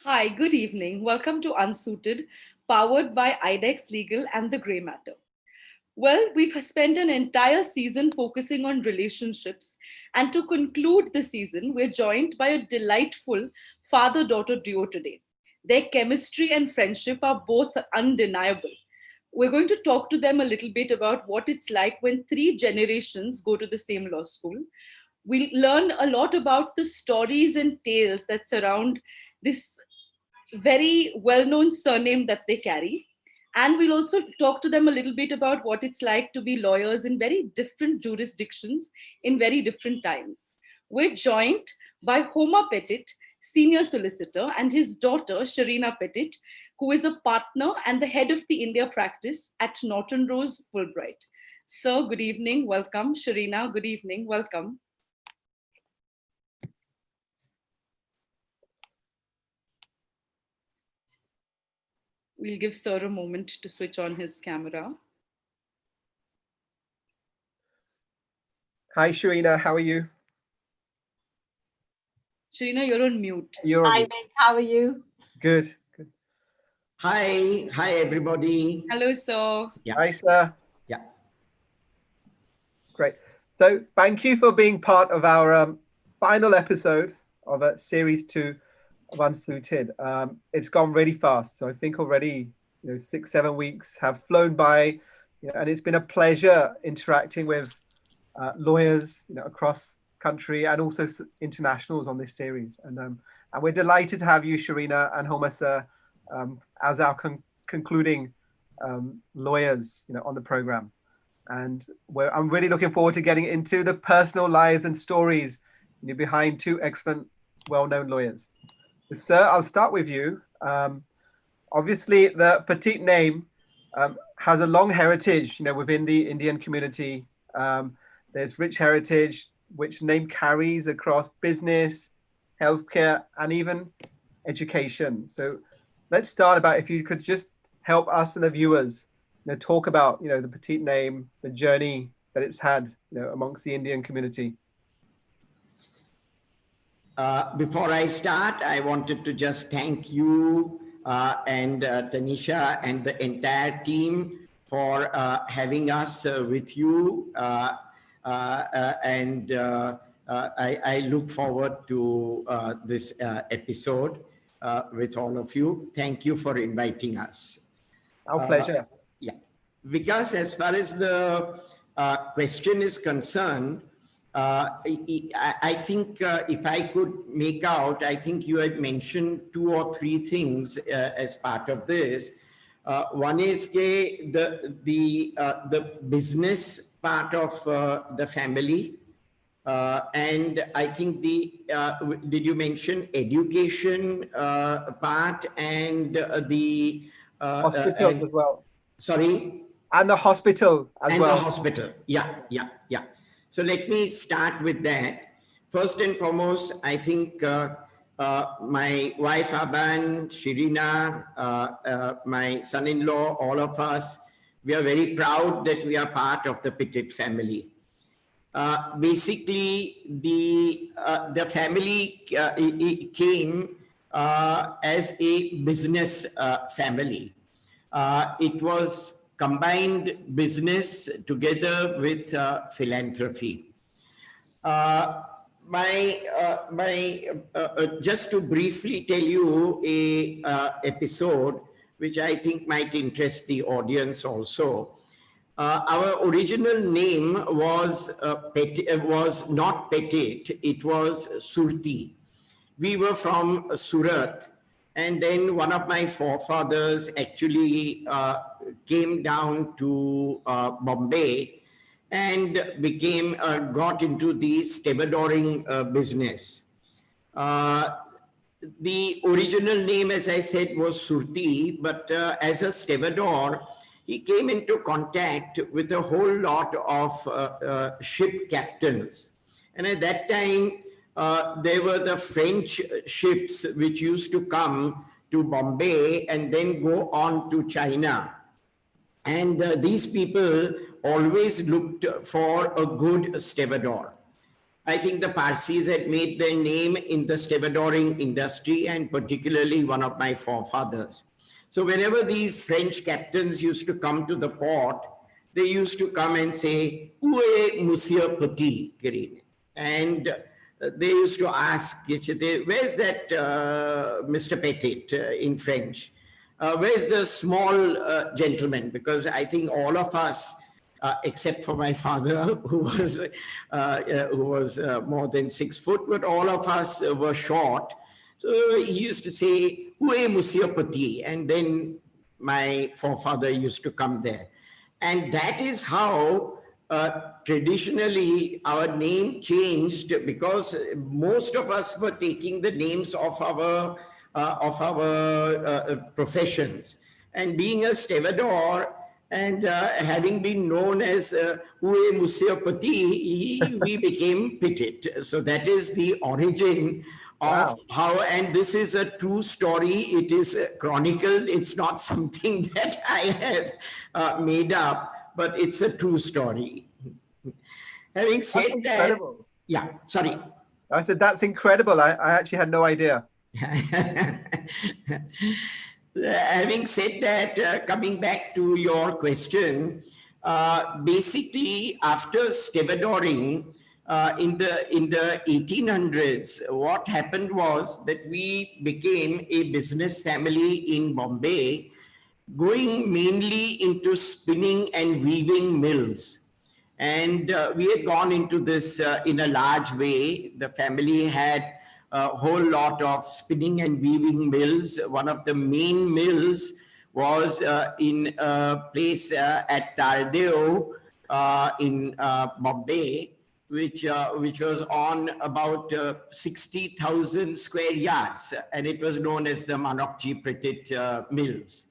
Hi, good evening. Welcome to Unsuited, powered by IDEX Legal and the Grey Matter. Well, we've spent an entire season focusing on relationships, and to conclude the season, we're joined by a delightful father daughter duo today. Their chemistry and friendship are both undeniable. We're going to talk to them a little bit about what it's like when three generations go to the same law school. We'll learn a lot about the stories and tales that surround this very well known surname that they carry. And we'll also talk to them a little bit about what it's like to be lawyers in very different jurisdictions in very different times. We're joined by Homa Petit, senior solicitor, and his daughter, Sherina Petit, who is a partner and the head of the India practice at Norton Rose Fulbright. Sir, good evening. Welcome. Sherina, good evening. Welcome. We'll give Sir a moment to switch on his camera. Hi, Sherina. How are you? Sherina, you're on mute. Hi, Mick. How are you? Good. Hi, everybody. Hello, Sir. Yeah. Hi, sir. Yeah. Great. So thank you for being part of our final episode of series 2 of Unsuited. It's gone really fast. So I think already, 6-7 weeks have flown by, and it's been a pleasure interacting with lawyers, across country and also internationals on this series. And we're delighted to have you, Sherina and Homa sir, as our concluding lawyers, on the program. And I'm really looking forward to getting into the personal lives and stories behind two excellent, well-known lawyers. So, sir, I'll start with you. Obviously, the Petit name has a long heritage, within the Indian community. There's rich heritage, which name carries across business, healthcare, and even education. So let's start about if you could just help us and the viewers, talk about, the Petit name, the journey that it's had, amongst the Indian community. Before I start, I wanted to just thank you and Tanisha and the entire team for having us with you. And I look forward to this episode with all of you. Thank you for inviting us. Our pleasure. Yeah, because as far as the question is concerned, I think if I could make out, I think you had mentioned 2 or 3 things as part of this. One is the business part of the family, and I think did you mention education part and the hospital as well? Sorry? And the hospital as well. And the hospital, yeah. So let me start with that. First and foremost, I think my wife Aban, Sherina, my son-in-law, all of us, we are very proud that we are part of the Petit family. Basically, the family came as a business family. It was combined business together with philanthropy. Just to briefly tell you a episode which I think might interest the audience also. Our original name was not Petit, it was Surti. We were from Surat. And then one of my forefathers actually came down to Bombay and got into the stevedoring business. The original name, as I said, was Surti, but as a stevedore, he came into contact with a whole lot of ship captains. And at that time, there were the French ships which used to come to Bombay and then go on to China. And these people always looked for a good stevedore. I think the Parsis had made their name in the stevedoring industry, and particularly one of my forefathers. So whenever these French captains used to come to the port, they used to come and say, "Où est Monsieur Petit?" And they used to ask, "Where's that Mr. Petit?" In French. Where's the small gentleman? Because I think all of us, except for my father, who was more than 6 foot, but all of us were short. So he used to say, "Où est Monsieur Petit?" And then my forefather used to come there. And that is how traditionally our name changed, because most of us were taking the names of our professions. And being a stevedore and having been known as "Où est Monsieur Petit," we became Petit. So that is the origin of how, and this is a true story. It is chronicled. It's not something that I have made up, but it's a true story. Having said That's incredible. that, yeah, sorry. I said, that's incredible. I actually had no idea. Having said that, coming back to your question, basically after stevedoring in the 1800s, what happened was that we became a business family in Bombay, going mainly into spinning and weaving mills. And we had gone into this in a large way. The family had a whole lot of spinning and weaving mills. One of the main mills was in a place at Tardeo in Bombay, which was on about 60,000 square yards, and it was known as the Manokji Petit Mills.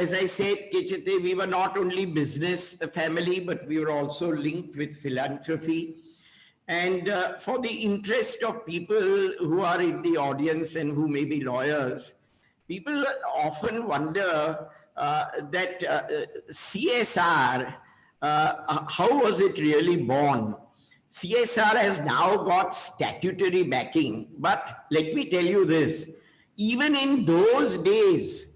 As I said, Kechete, we were not only business family, but we were also linked with philanthropy. And for the interest of people who are in the audience and who may be lawyers, people often wonder that CSR, how was it really born? CSR has now got statutory backing, but let me tell you this, even in those days,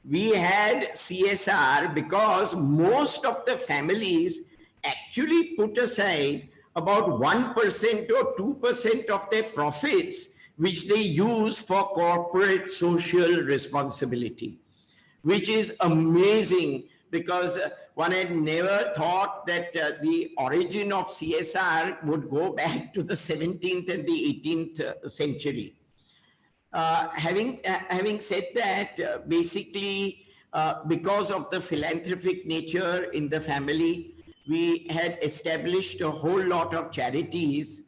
we had CSR because most of the families actually put aside about 1% or 2% of their profits, which they use for corporate social responsibility, which is amazing, because one had never thought that the origin of CSR would go back to the 17th and the 18th century. Having said that, basically, because of the philanthropic nature in the family, we had established a whole lot of charities,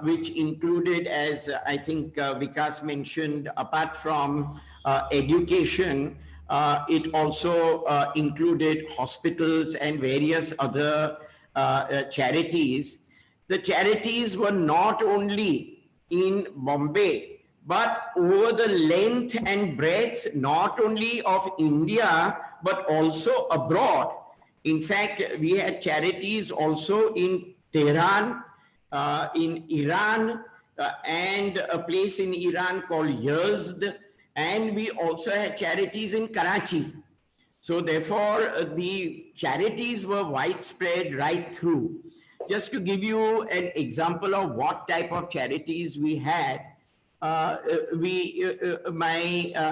which included, as I think Vikas mentioned, apart from education, it also included hospitals and various other charities. The charities were not only in Bombay, but over the length and breadth, not only of India, but also abroad. In fact, we had charities also in Tehran, in Iran, and a place in Iran called Yazd, and we also had charities in Karachi. So therefore, the charities were widespread right through. Just to give you an example of what type of charities we had, my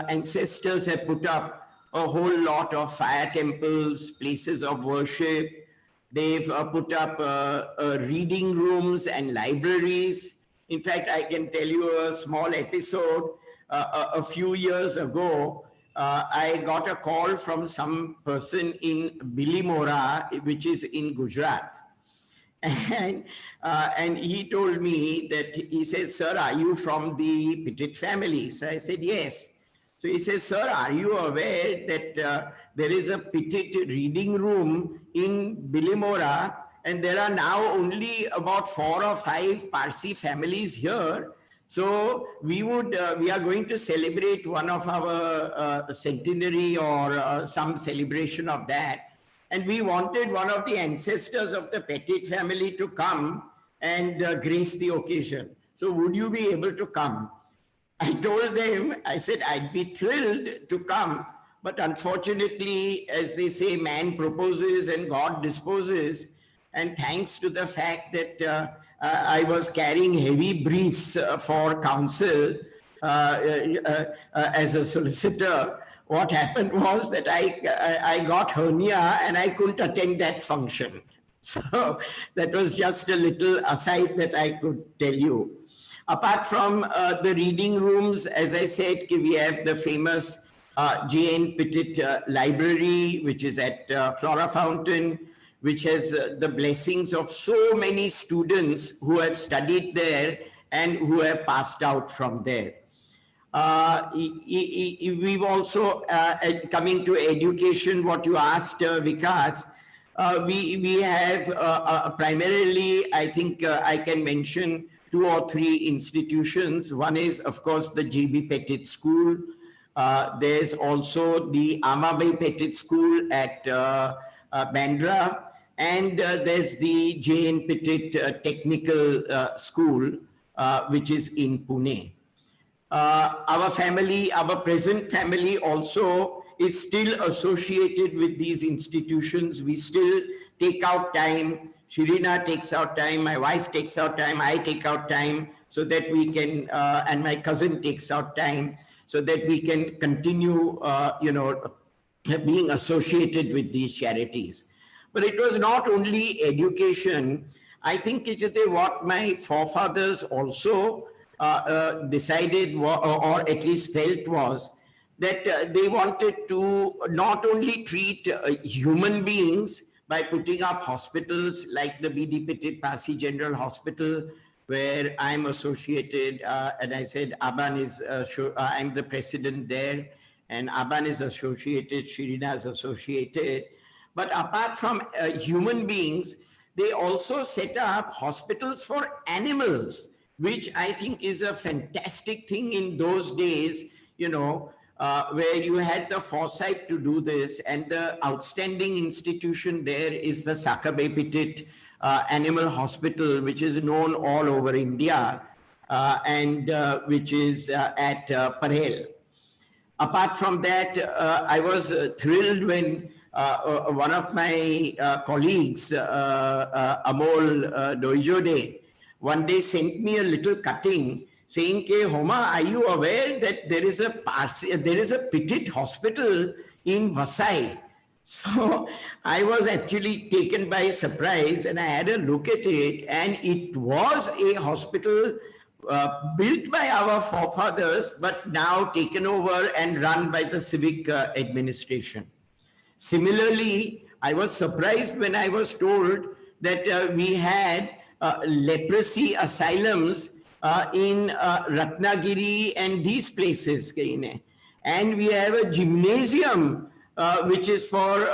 ancestors have put up a whole lot of fire temples, places of worship. They've put up reading rooms and libraries. In fact, I can tell you a small episode. A few years ago, I got a call from some person in Bilimora, which is in Gujarat. And he told me that, he says, "Sir, are you from the Petit family?" So I said, "Yes." So he says, "Sir, are you aware that there is a Petit reading room in Bilimora, and there are now only about 4 or 5 Parsi families here? So we are going to celebrate one of our centenary or some celebration of that. And we wanted one of the ancestors of the Petit family to come and grace the occasion. So would you be able to come? I told them, I said, I'd be thrilled to come. But unfortunately, as they say, man proposes and God disposes. And thanks to the fact that I was carrying heavy briefs for counsel as a solicitor, what happened was that I got hernia and I couldn't attend that function. So that was just a little aside that I could tell you. Apart from the reading rooms, as I said, we have the famous J.N. Petit library, which is at Flora Fountain, which has the blessings of so many students who have studied there and who have passed out from there. We've also, coming to education, what you asked, Vikas, we have primarily, I think I can mention 2 or 3 institutions. One is, of course, the G.B. Petit School. There's also the Homa Petit School at Bandra. And there's the J.N. Petit Technical School, which is in Pune. Our family, our present family also is still associated with these institutions. We still take out time. Sherina takes out time, my wife takes out time, I take out time so that we can, and my cousin takes out time so that we can continue, being associated with these charities. But it was not only education. I think it's what my forefathers also decided or at least felt was that they wanted to not only treat human beings by putting up hospitals like the B.D. Petit Pasi General Hospital, where I'm associated, and I said Aban is, I'm the president there, and Aban is associated, Sherina is associated. But apart from human beings, they also set up hospitals for animals, which I think is a fantastic thing in those days, where you had the foresight to do this. And the outstanding institution there is the Sakabe Petit Animal Hospital, which is known all over India, and which is at Parel. Apart from that, I was thrilled when one of my colleagues, Amol Doijode, one day sent me a little cutting saying, "Ke Homa, are you aware that there is a Petit hospital in Vasai?" So I was actually taken by surprise and I had a look at it, and it was a hospital built by our forefathers, but now taken over and run by the civic administration. Similarly, I was surprised when I was told that we had leprosy asylums in Ratnagiri and these places. And we have a gymnasium which is for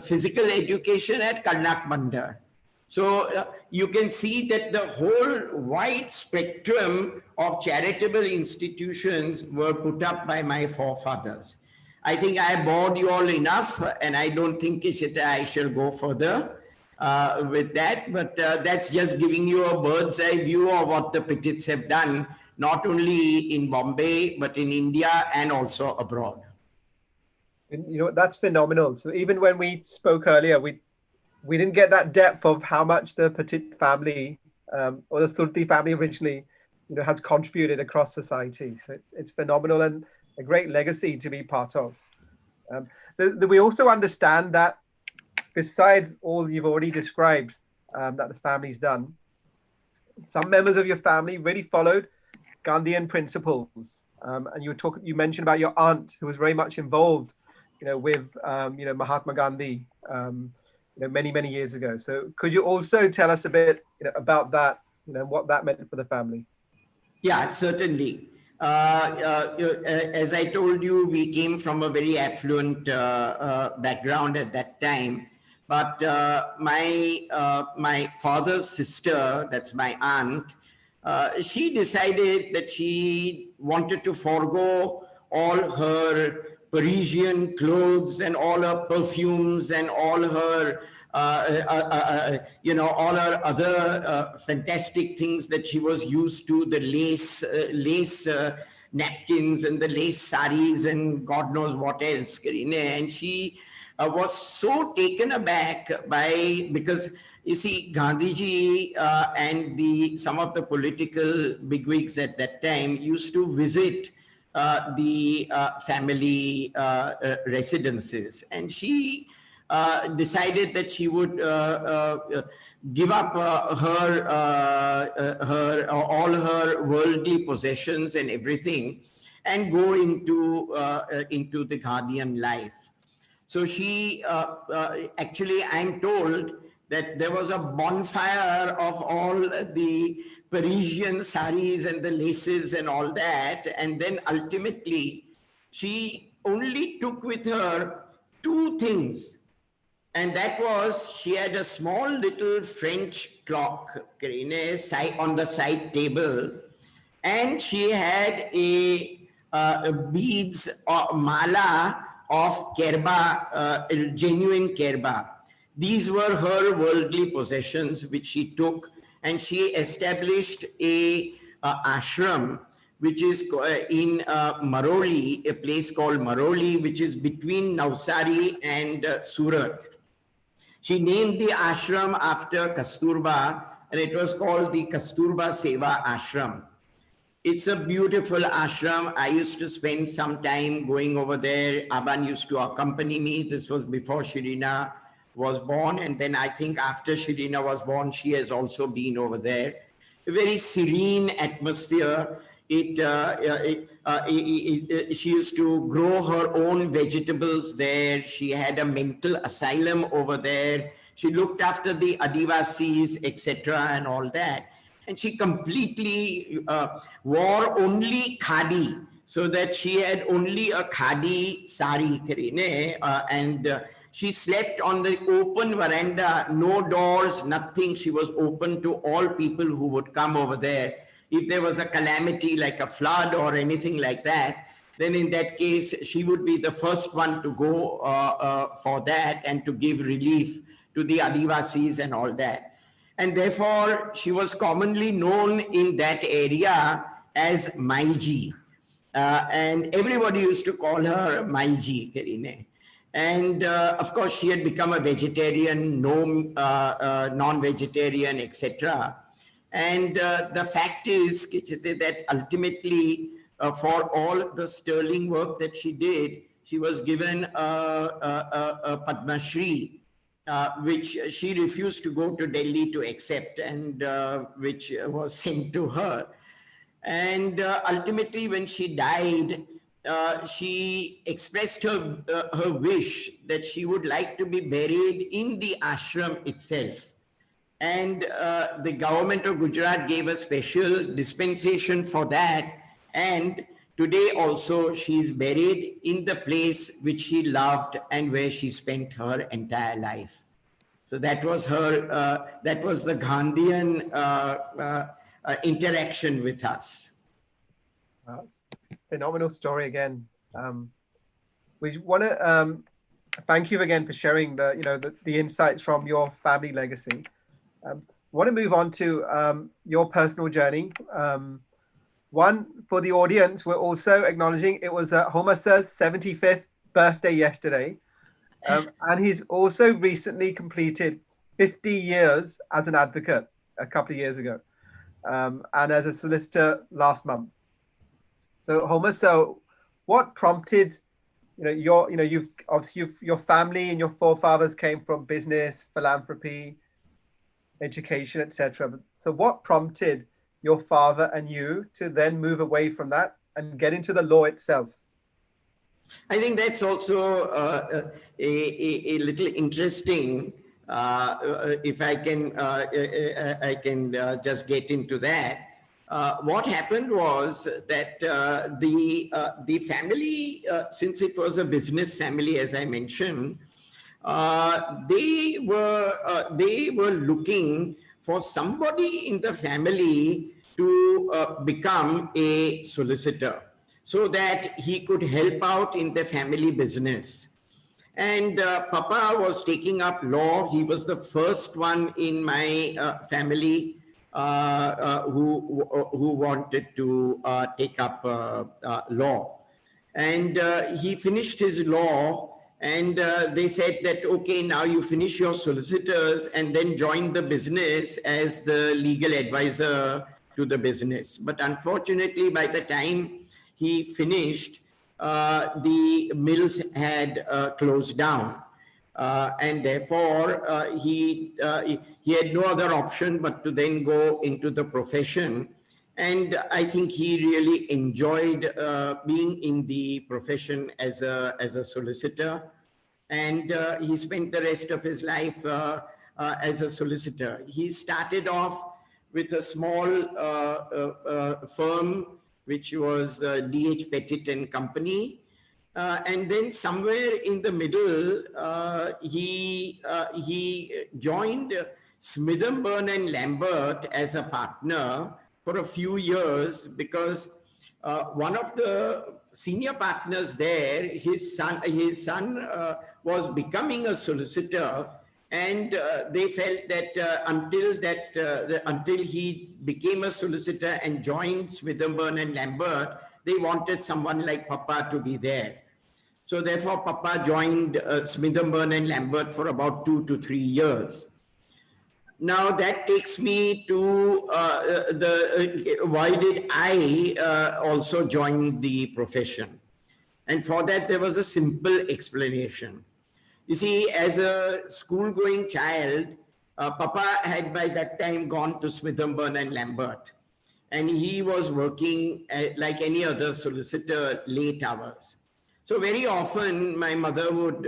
physical education at Karnak Bandar. So you can see that the whole wide spectrum of charitable institutions were put up by my forefathers. I think I bored you all enough, and I don't think I shall go further with that, but that's just giving you a bird's eye view of what the Petits have done, not only in Bombay, but in India and also abroad. And, that's phenomenal. So even when we spoke earlier, we didn't get that depth of how much the Petit family or the Surti family originally, has contributed across society. So it's phenomenal and a great legacy to be part of. We also understand that besides all you've already described that the family's done, some members of your family really followed Gandhian principles. And you mentioned about your aunt who was very much involved, with Mahatma Gandhi, many, many years ago. So could you also tell us a bit about that, what that meant for the family? Yeah, certainly. As I told you, we came from a very affluent background at that time. But my father's sister, that's my aunt, she decided that she wanted to forego all her Parisian clothes and all her perfumes and all her, all her other fantastic things that she was used to, the lace napkins and the lace saris and God knows what else, Karine. And she was so taken aback because you see, Gandhiji and some of the political bigwigs at that time used to visit the family residences, and she decided that she would give up all her worldly possessions and everything, and go into the Gandhian life. So she actually, I'm told that there was a bonfire of all the Parisian saris and the laces and all that. And then ultimately, she only took with her two things. And that was, she had a small little French clock, Karine, on the side table. And she had a beads or mala of kerba, genuine kerba. These were her worldly possessions, which she took, and she established a ashram, which is in Maroli, a place called Maroli, which is between Navsari and Surat. She named the ashram after Kasturba, and it was called the Kasturba Seva Ashram. It's a beautiful ashram. I used to spend some time going over there. Aban used to accompany me. This was before Sherina was born. And then I think after Sherina was born, she has also been over there. A very serene atmosphere. She used to grow her own vegetables there. She had a mental asylum over there. She looked after the Adivasis, etc. and all that. And she completely wore only khadi, so that she had only a khadi sari, Karine, and she slept on the open veranda, no doors, nothing. She was open to all people who would come over there. If there was a calamity like a flood or anything like that, then in that case, she would be the first one to go for that and to give relief to the Adivasis and all that. And therefore, she was commonly known in that area as Maiji. And everybody used to call her Maiji, Karine. And of course, she had become a vegetarian, non-vegetarian, etc. And the fact is that ultimately, for all the sterling work that she did, she was given a Padma Shri, which she refused to go to Delhi to accept, and which was sent to her. And ultimately, when she died, she expressed her wish that she would like to be buried in the ashram itself. And the government of Gujarat gave a special dispensation for that. And today also she is buried in the place which she loved and where she spent her entire life. So that was her, that was the Gandhian interaction with us. Phenomenal story again. We want to thank you again for sharing the insights from your family legacy. Want to move on to your personal journey. One, for the audience, we're also acknowledging it was Homa Sir's 75th birthday yesterday. And he's also recently completed 50 years as an advocate a couple of years ago, and as a solicitor last month. So Homa, so what prompted, you've obviously your family and your forefathers came from business, philanthropy, education, etc. So what prompted your father and you to then move away from that and get into the law itself? I think that's also a little interesting. If I can just get into that. What happened was that the family, since it was a business family, as I mentioned, they were looking for somebody in the family to become a solicitor. so that he could help out in the family business. And Papa was taking up law. He was the first one in my family who wanted to take up law. And he finished his law, and they said that, okay, now you finish your solicitors and then join the business as the legal advisor to the business. But unfortunately, by the time he finished, the mills had closed down. And therefore, he had no other option but to then go into the profession. And I think he really enjoyed being in the profession as a solicitor. And he spent the rest of his life as a solicitor. He started off with a small firm, which was D.H. Petit and Company. And then somewhere in the middle, he joined Smithburn and Lambert as a partner for a few years, because one of the senior partners there, his son was becoming a solicitor, and they felt that until he became a solicitor and joined Smithburn and Lambert, they wanted someone like Papa to be there. So therefore, Papa joined Smithburn and Lambert for about 2 to 3 years. Now that takes me to why did I also join the profession? And for that, there was a simple explanation. You see, as a school-going child, Papa had by that time gone to Smithburn and Lambert, and he was working like any other solicitor, late hours. So very often my mother would,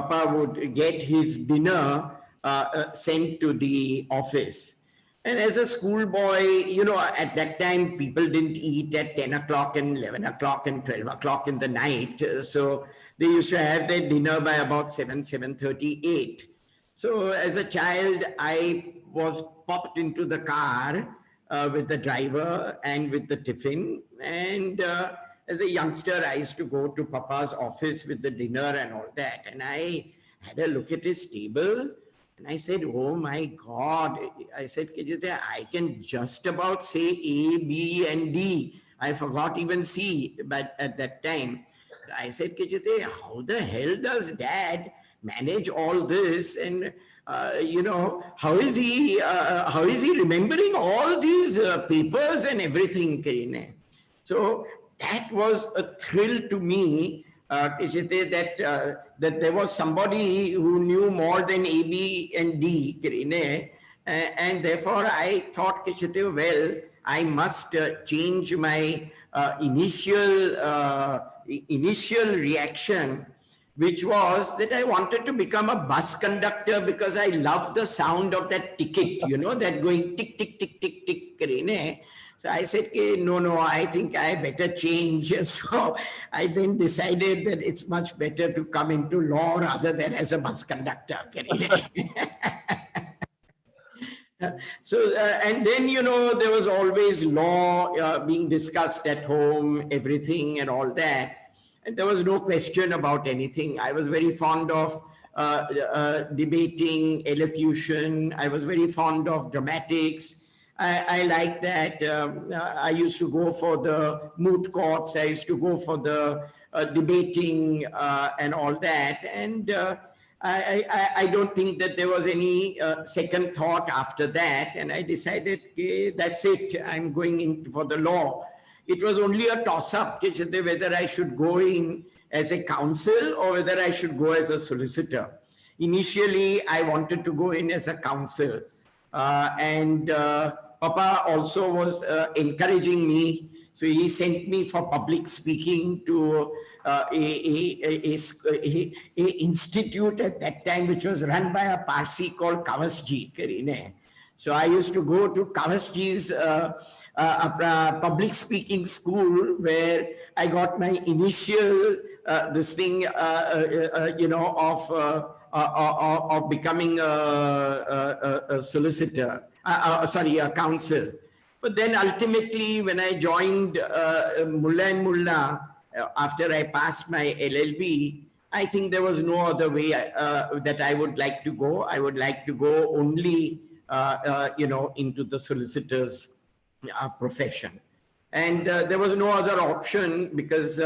Papa would get his dinner sent to the office. And as a schoolboy, you know, at that time, people didn't eat at 10 o'clock and 11 o'clock and 12 o'clock in the night. So they used to have their dinner by about 7:30, 8. So as a child, I was popped into the car with the driver and with the tiffin. And as a youngster, I used to go to Papa's office with the dinner and all that. And I had a look at his table. And I said, oh my God. I said, I can just about say A, B, and D. I forgot even C but at that time. I said, how the hell does Dad manage all this? And you know, how is he remembering all these papers and everything, Karine? So that was a thrill to me, that there was somebody who knew more than A, B, and D, Karine. And therefore I thought, well, I must change my initial reaction, which was that I wanted to become a bus conductor because I loved the sound of that ticket, you know, that going tick, tick, tick, tick, tick, Karine. So I said, no, I think I better change. So I then decided that it's much better to come into law rather than as a bus conductor. So, and then, you know, there was always law being discussed at home, everything and all that. And there was no question about anything. I was very fond of debating, elocution. I was very fond of dramatics. I like that. I used to go for the moot courts. I used to go for the debating and all that. And I don't think that there was any second thought after that. And I decided, okay, that's it. I'm going in for the law. It was only a toss-up, whether I should go in as a counsel or whether I should go as a solicitor. Initially, I wanted to go in as a counsel. And Papa also was encouraging me. So he sent me for public speaking to a institute at that time, which was run by a Parsi called Kavasji, Karine. So I used to go to Kavasji's public speaking school, where I got my initial of becoming a solicitor, sorry, a counsel. But then ultimately, when I joined Mullah and Mullah, after I passed my LLB, I think there was no other way that I would like to go. I would like to go only, into the solicitor's profession. And there was no other option because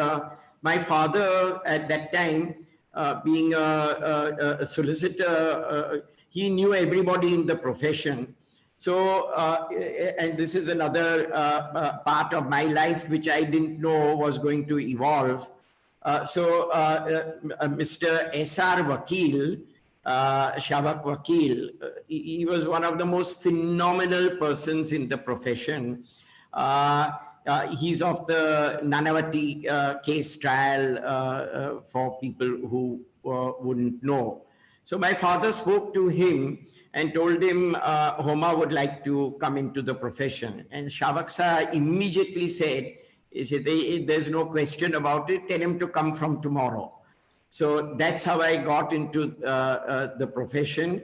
my father at that time, being a solicitor, he knew everybody in the profession. So, and this is another part of my life which I didn't know was going to evolve. Mr. S.R. Vakil, Shavak Vakil, he was one of the most phenomenal persons in the profession. He's of the Nanavati case trial for people who wouldn't know. So my father spoke to him and told him Homa would like to come into the profession. And Shavak immediately said, there's no question about it, tell him to come from tomorrow. So that's how I got into the profession.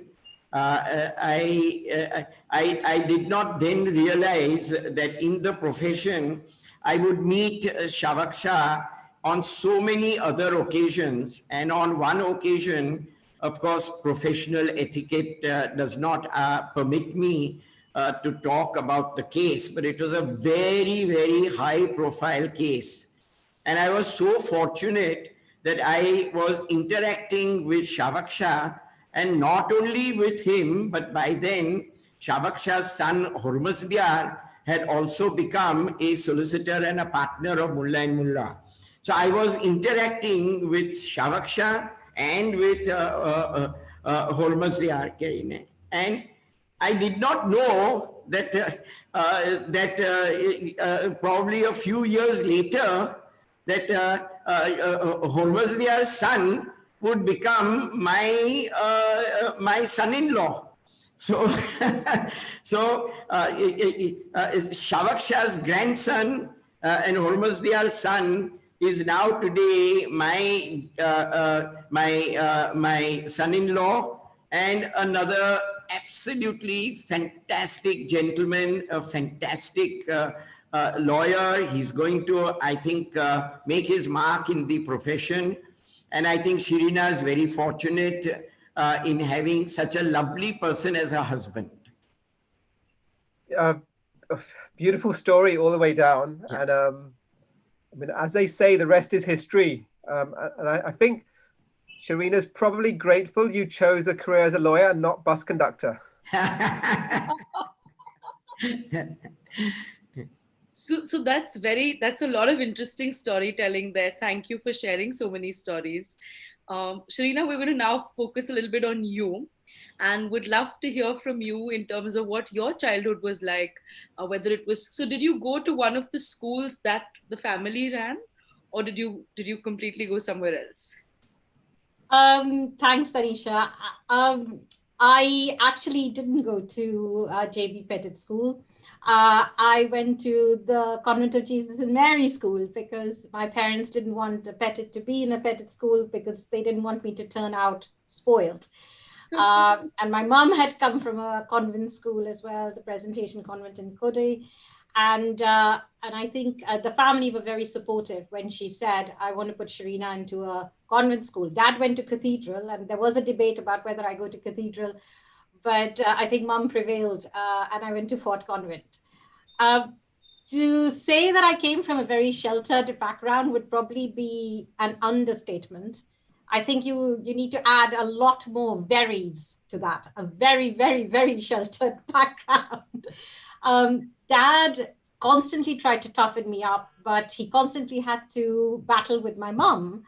I did not then realize that in the profession, I would meet Shavak Shah on so many other occasions. And on one occasion, of course, professional etiquette does not permit me to talk about the case, but it was a very, very high profile case. And I was so fortunate that I was interacting with Shavak Shah, and not only with him, but by then, Shavak Shah's son, Hormazdiar, had also become a solicitor and a partner of Mullah and Mullah. So I was interacting with Shavak Shah and with Hormazdiar Karine. And I did not know that probably a few years later, that Hormazdiar's son would become my son-in-law. So, Shavak Shah's grandson and Hormazdiar's son is now today my son-in-law, and another absolutely fantastic gentleman, a fantastic lawyer. He's going to, I think, make his mark in the profession. And I think Sherina is very fortunate in having such a lovely person as her husband. Beautiful story all the way down. Yeah. And I mean, as they say, the rest is history. And I think Sherina's probably grateful you chose a career as a lawyer and not bus conductor. So that's a lot of interesting storytelling there. Thank you for sharing so many stories. Sherina, we're going to now focus a little bit on you, and would love to hear from you in terms of what your childhood was like, whether it was, so did you go to one of the schools that the family ran, or did you completely go somewhere else? Thanks, Tanisha. I actually didn't go to J.B. Petit School. I went to the Convent of Jesus and Mary School because my parents didn't want a Petit to be in a Petit school because they didn't want me to turn out spoiled. And my mom had come from a convent school as well, the Presentation Convent in Kodai. And I think the family were very supportive when she said, I want to put Sherina into a convent school. Dad went to Cathedral, and there was a debate about whether I go to Cathedral, but I think mom prevailed, and I went to Fort Convent. To say that I came from a very sheltered background would probably be an understatement. I think you need to add a lot more veries to that, a very, very, very sheltered background. Dad constantly tried to toughen me up, but he constantly had to battle with my mom,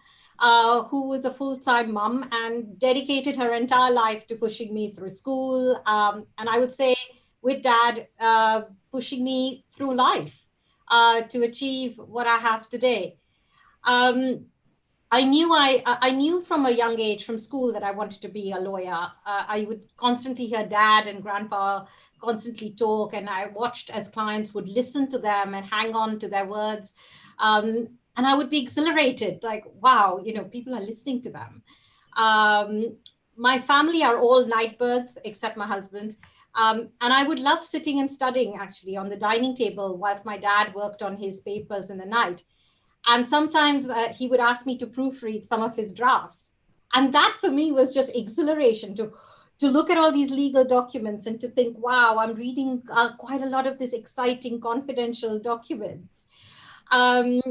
who was a full-time mom and dedicated her entire life to pushing me through school. And I would say with Dad, pushing me through life to achieve what I have today. I knew from a young age, from school, that I wanted to be a lawyer. I would constantly hear Dad and Grandpa constantly talk, and I watched as clients would listen to them and hang on to their words. And I would be exhilarated, like, wow, people are listening to them. My family are all night birds except my husband. And I would love sitting and studying actually on the dining table whilst my dad worked on his papers in the night. And sometimes he would ask me to proofread some of his drafts. And that for me was just exhilaration to look at all these legal documents and to think, wow, I'm reading quite a lot of these exciting confidential documents. Um,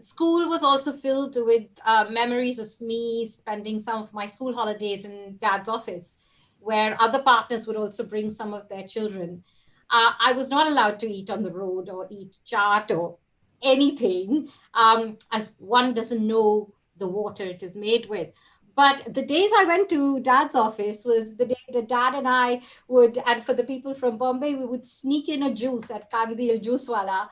School was also filled with memories of me spending some of my school holidays in dad's office, where other partners would also bring some of their children. I was not allowed to eat on the road or eat chaat or anything, as one doesn't know the water it is made with. But the days I went to dad's office was the day that dad and I would, and for the people from Bombay, we would sneak in a juice at Kandil Juicewala,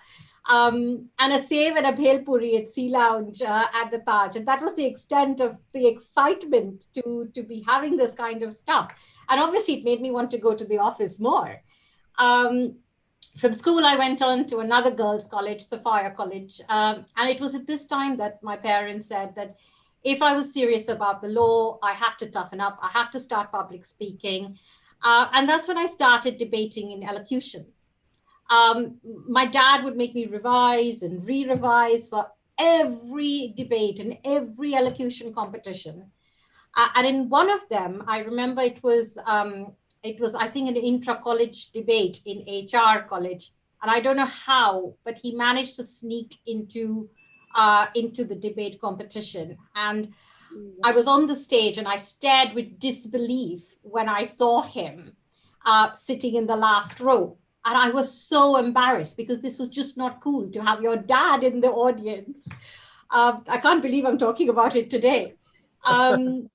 and a save and a bhel puri at Sea Lounge at the Taj. And that was the extent of the excitement to be having this kind of stuff. And obviously it made me want to go to the office more. Um, from school, I went on to another girls' college, Sophia College. And it was at this time that my parents said that if I was serious about the law, I had to toughen up. I had to start public speaking. And that's when I started debating in elocution. My dad would make me revise and re-revise for every debate and every elocution competition. And in one of them, I remember it was I think an intra-college debate in HR college, and I don't know how, but he managed to sneak into the debate competition. And I was on the stage, and I stared with disbelief when I saw him sitting in the last row. And I was so embarrassed because this was just not cool to have your dad in the audience. I can't believe I'm talking about it today. Um,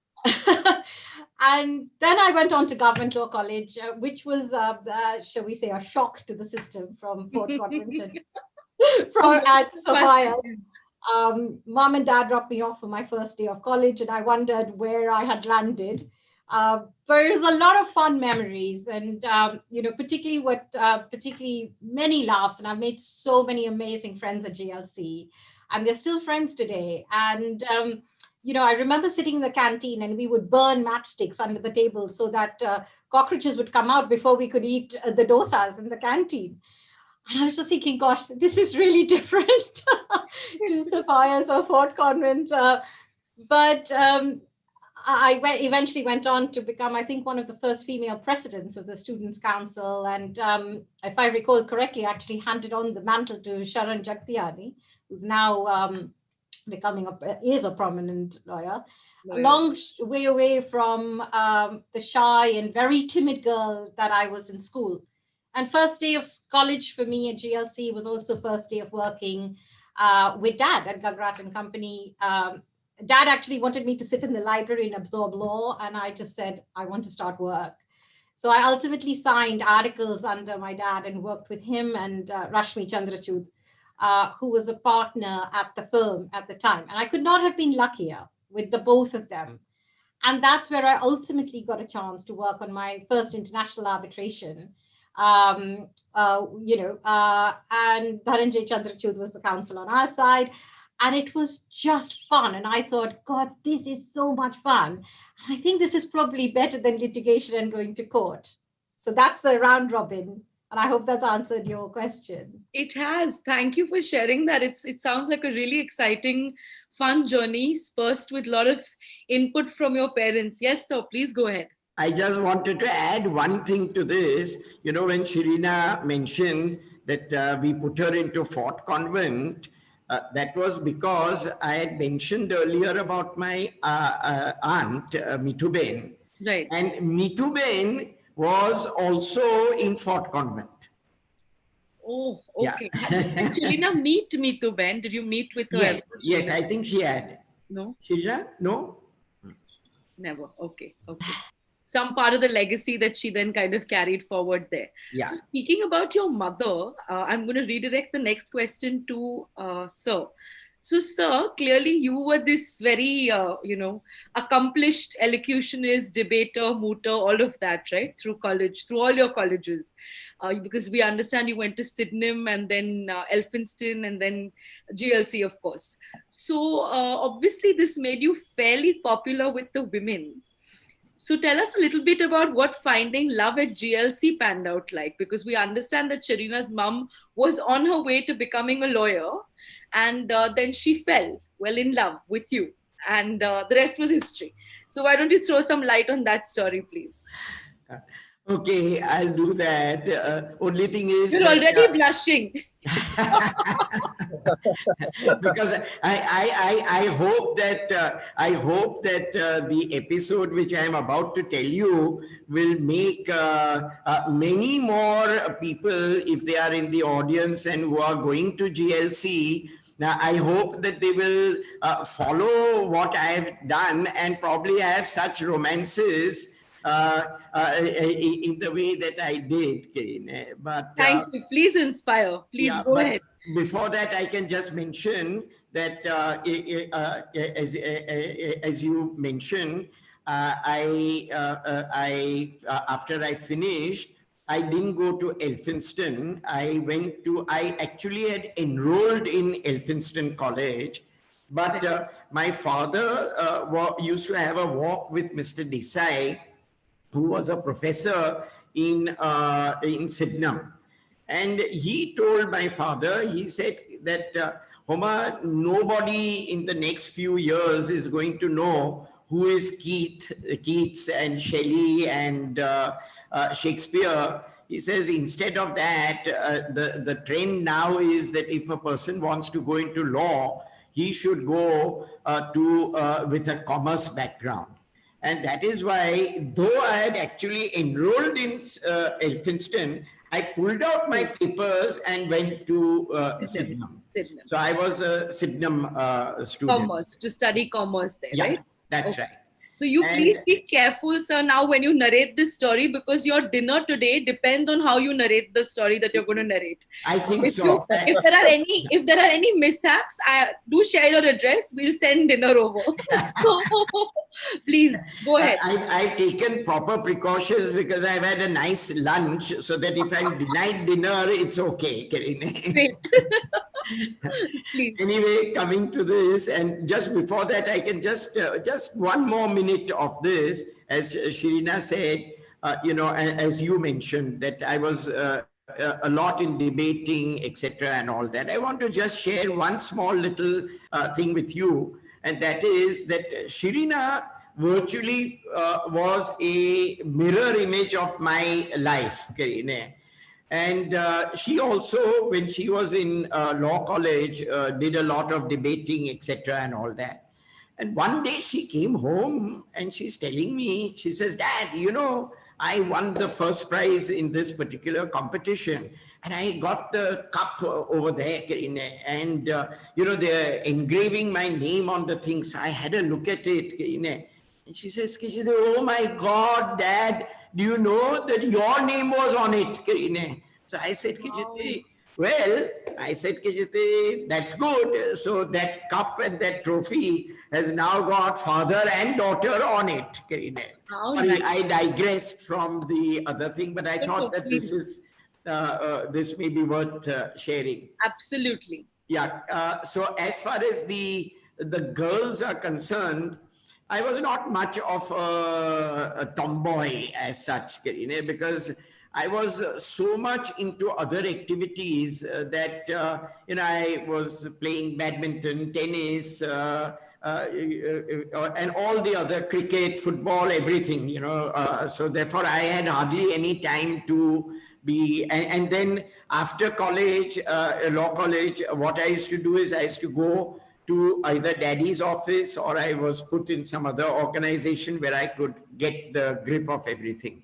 and then I went on to Government Law College, which was, shall we say, a shock to the system from Fort Godwin from at Sophia. Mom and dad dropped me off for my first day of college, and I wondered where I had landed. There's a lot of fun memories, and particularly many laughs, and I've made so many amazing friends at GLC, and they're still friends today. And I remember sitting in the canteen, and we would burn matchsticks under the table so that cockroaches would come out before we could eat the dosas in the canteen. And I was just thinking, gosh, this is really different to Sophia's or Fort Convent. But I eventually went on to become, I think, one of the first female presidents of the Students' Council. And if I recall correctly, actually handed on the mantle to Sharan Jagtiani, who's now is a prominent lawyer. A long way away from the shy and very timid girl that I was in school. And first day of college for me at GLC was also first day of working with Dad at Gagrat and Company. Dad actually wanted me to sit in the library and absorb law, and I just said, I want to start work. So I ultimately signed articles under my dad and worked with him and Rashmi Chandrachud, who was a partner at the firm at the time. And I could not have been luckier with the both of them. And that's where I ultimately got a chance to work on my first international arbitration. And Dhananjay Chandrachud was the counsel on our side. And it was just fun. And I thought, God, this is so much fun. I think this is probably better than litigation and going to court. So that's a round robin. And I hope that's answered your question. It has. Thank you for sharing that. It sounds like a really exciting, fun journey, spurred with a lot of input from your parents. Yes, sir, please go ahead. I just wanted to add one thing to this. When Sherina mentioned that we put her into Fort Convent, that was because I had mentioned earlier about my aunt, Mithuben. Right. And Mithuben was also in Fort Convent. Oh, okay. Yeah. Did Sherina meet Mithuben? Did you meet with her? Yes, yes, I think she had. No? Sherina? No? Never. Okay. Some part of the legacy that she then kind of carried forward there. Yeah. So speaking about your mother, I'm going to redirect the next question to Sir. So, Sir, clearly you were this very, accomplished elocutionist, debater, mooter, all of that, right? Through college, through all your colleges. Because we understand you went to Sydenham and then Elphinstone and then GLC, of course. So, obviously this made you fairly popular with the women. So tell us a little bit about what finding love at GLC panned out like, because we understand that Sherina's mum was on her way to becoming a lawyer, and then she fell well in love with you, and the rest was history. So why don't you throw some light on that story, please? Okay, I'll do that. Only thing is You're that already blushing. because I hope that the episode which I am about to tell you will make many more people, if they are in the audience and who are going to GLC. Now, I hope that they will follow what I have done, and probably have such romances in the way that I did, Karine. But Thank you. Please inspire. Please yeah, go but ahead. before that, I can just mention that as you mentioned, after I finished, I didn't go to Elphinstone. I actually had enrolled in Elphinstone College, but my father used to have a walk with Mr. Desai, who was a professor in Sydenham. And he told my father, he said that, Homa, nobody in the next few years is going to know who is Keats and Shelley and Shakespeare. He says, instead of that, the trend now is that if a person wants to go into law, he should go with a commerce background. And that is why, though I had actually enrolled in Elphinstone, I pulled out my papers and went to Sydenham. So I was a Sydenham student. Commerce, to study commerce there, Yeah, right? that's Okay. right. So you please be careful, sir, now when you narrate this story, because your dinner today depends on how you narrate the story that you're going to narrate. I think If so. if there are any mishaps, do share your address. We'll send dinner over. So please go ahead. I've taken proper precautions because I've had a nice lunch, so that if I'm denied dinner, it's okay, Karine. Great. Please. Anyway, coming to this, and just before that, I can just one more minute of this, as Sherina said, as you mentioned, that I was a lot in debating, etc., and all that. I want to just share one small little thing with you, and that is that Sherina virtually was a mirror image of my life, Karine. And she also, when she was in law college, did a lot of debating, etc., and all that. And one day she came home and she's telling me, she says, Dad, I won the first prize in this particular competition. And I got the cup over there, Karine. And, they're engraving my name on the thing. So I had a look at it, Karine. And she says, oh my God, Dad, do you know that your name was on it, Karine? So I said, Kijiti, well, I said, Kijiti, that's good. So that cup and that trophy has now got father and daughter on it, Karine. Sorry, I digressed from the other thing, but I thought that this may be worth sharing. Absolutely. Yeah. So as far as the girls are concerned, I was not much of a tomboy as such, Karine, because I was so much into other activities that, I was playing badminton, tennis, and all the other cricket, football, everything, so therefore I had hardly any time to be, and then after college, law college, what I used to do is I used to go to either daddy's office or I was put in some other organization where I could get the grip of everything.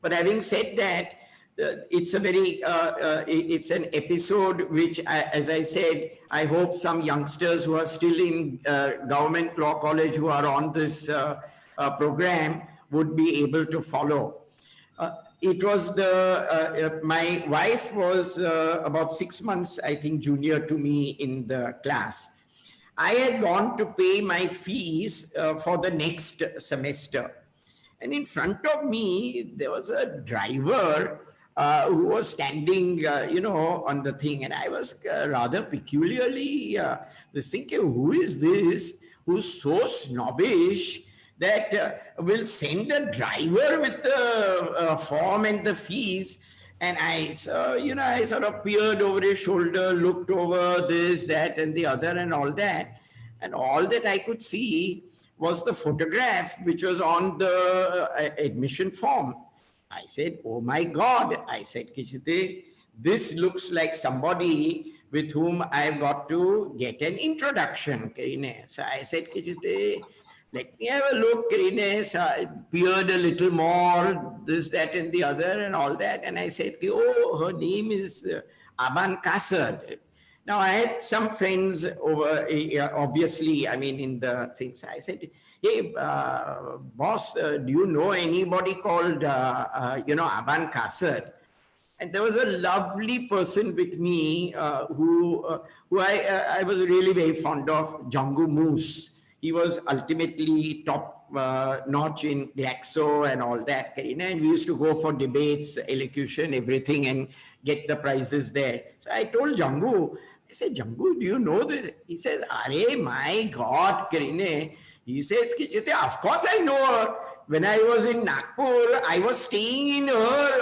But having said that, it's a very, it's an episode which, as I said, I hope some youngsters who are still in government law college who are on this program would be able to follow. It was my wife was about 6 months, I think, junior to me in the class. I had gone to pay my fees for the next semester. And in front of me, there was a driver who was standing, on the thing. And I was rather peculiarly thinking, who is this who's so snobbish that will send a driver with the form and the fees. And I, so, I sort of peered over his shoulder, looked over this, that, and the other, and all that. And all that I could see was the photograph which was on the admission form. I said, oh my God. I said, Kishite, this looks like somebody with whom I've got to get an introduction. So I said, Kishite, let me have a look, Karine. So I peered a little more, this, that, and the other, and all that. And I said, oh, her name is Aban Kasad. Now, I had some friends over, obviously, I mean, in the things. I said, hey, boss, do you know anybody called, Aban Kasad? And there was a lovely person with me who I was really very fond of, Jangu Moose. He was ultimately top notch in Glaxo and all that, Karina. And we used to go for debates, elocution, everything, and get the prizes there. So I told Jangu, I said, Jangu, do you know this? He says, Are, my God, Karine. He says, of course I know her. When I was in Nagpur, I was staying in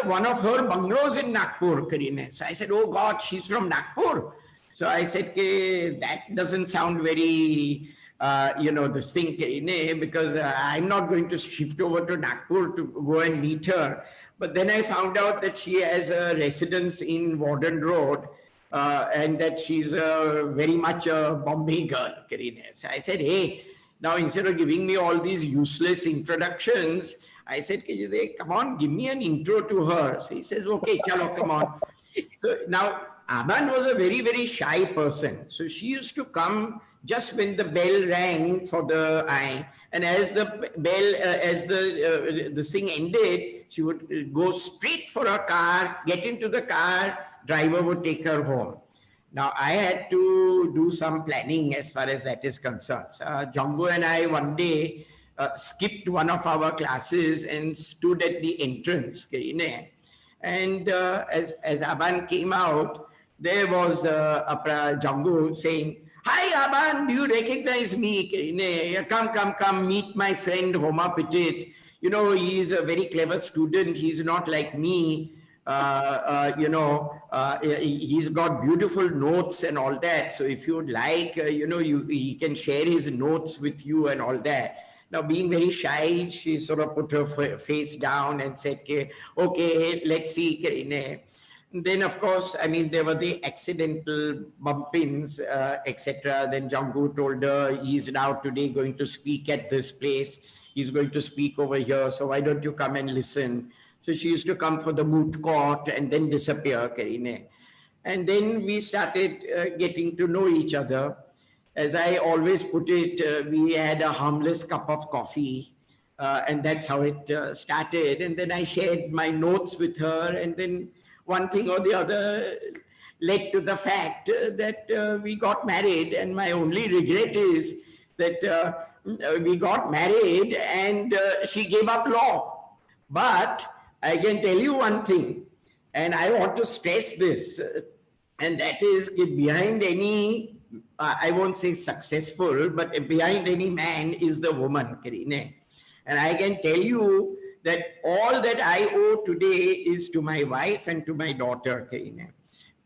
one of her bungalows in Nagpur, Karine. So I said, oh God, she's from Nagpur. So I said, that doesn't sound very, this thing, Karine, because I'm not going to shift over to Nagpur to go and meet her. But then I found out that she has a residence in Warden Road and that she's very much a Bombay girl, Karine. So I said, hey, now, instead of giving me all these useless introductions, I said, come on, give me an intro to her. So he says, okay, chalo, come on. So now, Aban was a very, very shy person. So she used to come just when the bell rang for the eye. And as the bell, as the thing ended, she would go straight for her car, get into the car, driver would take her home. Now, I had to do some planning as far as that is concerned. Jangu and I one day skipped one of our classes and stood at the entrance. And as Aban came out, there was Jangu saying, hi, Aban, do you recognize me? Come, meet my friend Homa Petit. You know, he's a very clever student. He's not like me. He's got beautiful notes and all that. So if you'd like, he can share his notes with you and all that. Now, being very shy, she sort of put her face down and said, okay, let's see, Karine. Then, of course, I mean, there were the accidental bump-ins, etc. Then Jangu told her, he's now today going to speak at this place. He's going to speak over here. So why don't you come and listen? So she used to come for the moot court and then disappear, Karine. And then we started getting to know each other. As I always put it, we had a harmless cup of coffee. And that's how it started. And then I shared my notes with her. And then one thing or the other led to the fact that we got married. And my only regret is that we got married and she gave up law. But I can tell you one thing, and I want to stress this, and that is behind any, I won't say successful, but behind any man is the woman, Karine. And I can tell you that all that I owe today is to my wife and to my daughter, Karine.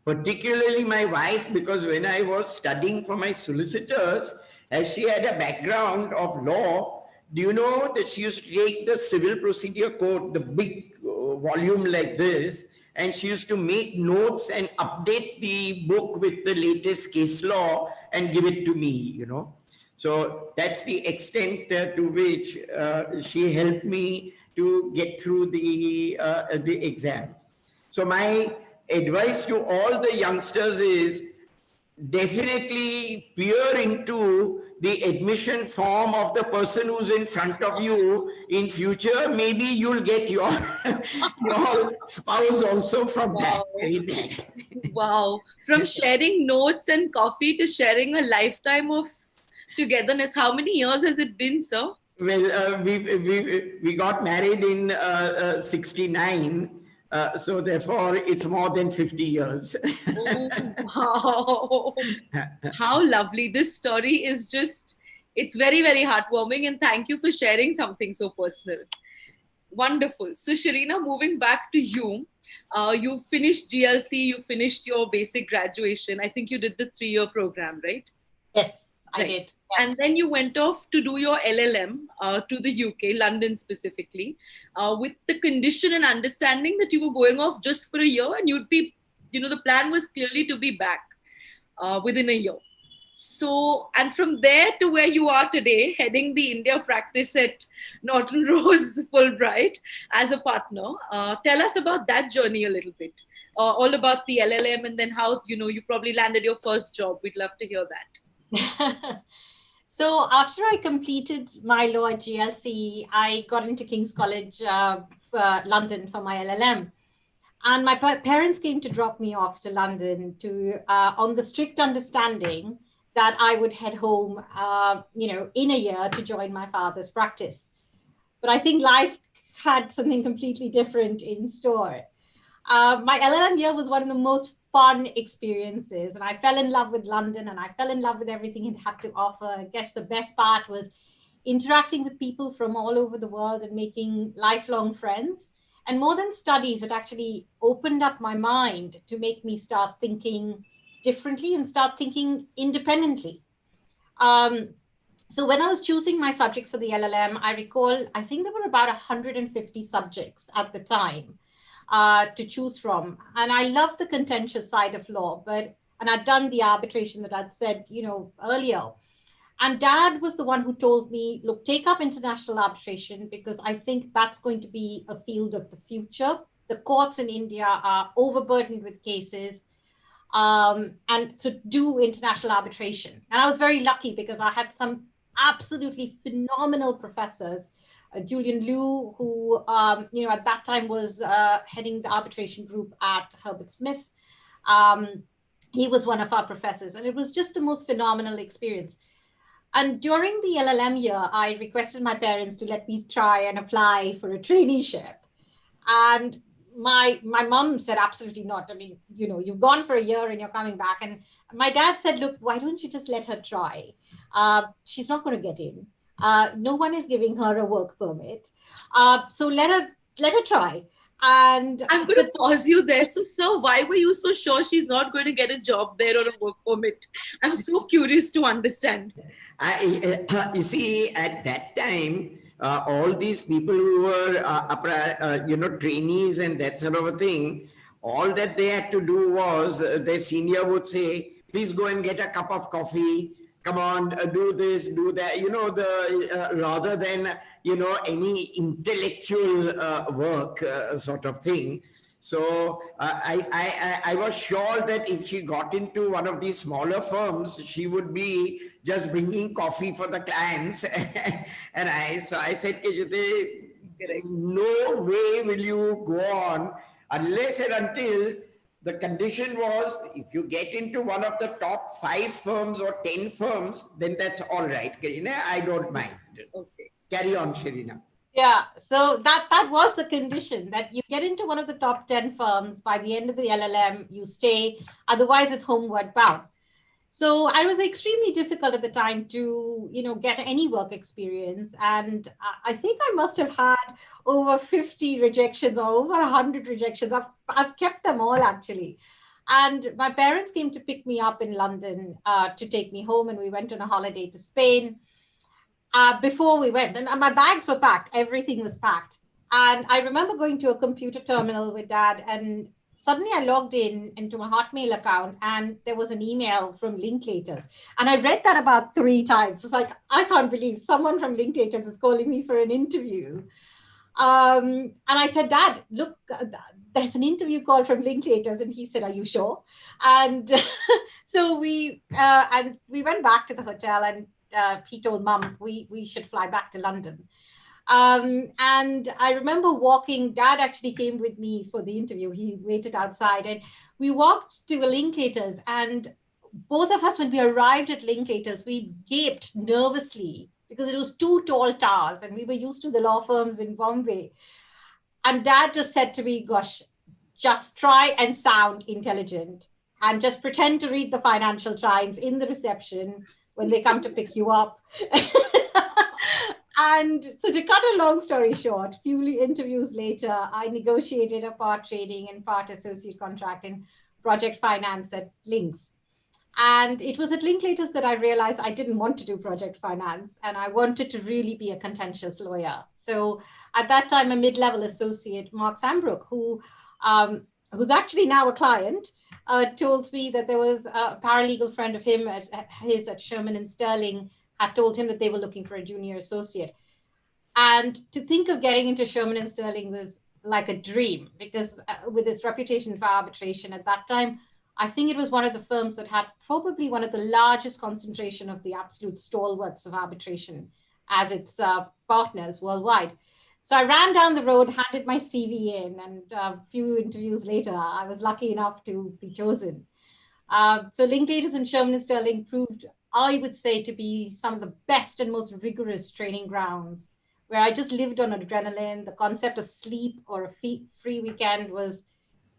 Particularly my wife, because when I was studying for my solicitors, as she had a background of law, do you know that she used to take the Civil Procedure Code, the big volume like this, and she used to make notes and update the book with the latest case law and give it to me, So that's the extent to which she helped me to get through the exam. So my advice to all the youngsters is definitely peer into the admission form of the person who's in front of you. In future, maybe you'll get your spouse also from that. Wow. From sharing notes and coffee to sharing a lifetime of togetherness. How many years has it been, sir? Well, we got married in 69. So therefore, it's more than 50 years. Oh, wow. How lovely. This story is just It's very, very heartwarming, and thank you for sharing something so personal. Wonderful. So, Sherina, moving back to you, you finished GLC, you finished your basic graduation. I think you did the 3-year program, right? Yes, I Right. did. And Yes. then you went off to do your LLM to the UK, London specifically, with the condition and understanding that you were going off just for a year and you'd be, the plan was clearly to be back within a year. So, and from there to where you are today, heading the India practice at Norton Rose Fulbright as a partner, tell us about that journey a little bit. All about the LLM and then how, you probably landed your first job. We'd love to hear that. So after I completed my law at GLC, I got into King's College, London for my LLM. And my parents came to drop me off to London on the strict understanding that I would head home, in a year to join my father's practice. But I think life had something completely different in store. My LLM year was one of the most fun experiences, and I fell in love with London and I fell in love with everything it had to offer. I guess the best part was interacting with people from all over the world and making lifelong friends. And more than studies, it actually opened up my mind to make me start thinking differently and start thinking independently. Um, so when I was choosing my subjects for the LLM, I recall, I think there were about 150 subjects at the time to choose from. And I love the contentious side of law, and I'd done the arbitration that I'd said, earlier. And Dad was the one who told me, look, take up international arbitration because I think that's going to be a field of the future. The courts in India are overburdened with cases. And so do international arbitration. And I was very lucky because I had some absolutely phenomenal professors. Julian Liu, who, at that time was heading the arbitration group at Herbert Smith. He was one of our professors, and it was just the most phenomenal experience. And during the LLM year, I requested my parents to let me try and apply for a traineeship. And my mom said, absolutely not. I mean, you've gone for a year and you're coming back. And my dad said, look, why don't you just let her try? She's not going to get in. No one is giving her a work permit. So let her try. And I'm going to pause you there. So, sir, why were you so sure she's not going to get a job there or a work permit? I'm so curious to understand. You see, at that time, all these people who were, trainees and that sort of a thing, all that they had to do was their senior would say, please go and get a cup of coffee. Come on, do this, do that. Rather than any intellectual work sort of thing. So I was sure that if she got into one of these smaller firms, she would be just bringing coffee for the clients. And I said, Kejute, no way will you go on unless and until the condition was if you get into one of the top 5 firms or 10 firms, then that's all right, Karina. I don't mind. Okay. Carry on, Sherina. Yeah, so that was the condition, that you get into one of the top 10 firms. By the end of the LLM, you stay, otherwise it's homeward bound. So I was extremely difficult at the time to, get any work experience. And I think I must have had over 50 rejections or over 100 rejections. I've kept them all actually. And my parents came to pick me up in London to take me home, and we went on a holiday to Spain. Before we went, and my bags were packed, everything was packed. And I remember going to a computer terminal with Dad, and suddenly I logged into my Hotmail account, and there was an email from Linklaters. And I read that about 3 times. It's like, I can't believe someone from Linklaters is calling me for an interview. And I said, Dad, look, there's an interview call from Linklaters. And he said, are you sure? And so we went back to the hotel, and he told Mum we should fly back to London. And I remember Dad actually came with me for the interview. He waited outside, and we walked to a Linklaters, and both of us, when we arrived at Linklaters, we gaped nervously because it was 2 tall towers, and we were used to the law firms in Bombay. And Dad just said to me, gosh, just try and sound intelligent and just pretend to read the Financial Times in the reception when they come to pick you up. And so to cut a long story short, few interviews later, I negotiated a part trading and part associate contract in project finance at Links. And it was at Linklaters that I realized I didn't want to do project finance and I wanted to really be a contentious lawyer. So at that time, a mid-level associate, Mark Sambrook, who's actually now a client, told me that there was a paralegal friend of him at Sherman and Sterling had told him that they were looking for a junior associate. And to think of getting into Sherman and Sterling was like a dream, because with its reputation for arbitration at that time, I think it was one of the firms that had probably one of the largest concentration of the absolute stalwarts of arbitration as its partners worldwide. So I ran down the road, handed my CV in, and a few interviews later, I was lucky enough to be chosen. So Linklaters and Sherman and Sterling proved, I would say, to be some of the best and most rigorous training grounds, where I just lived on adrenaline. The concept of sleep or a free weekend was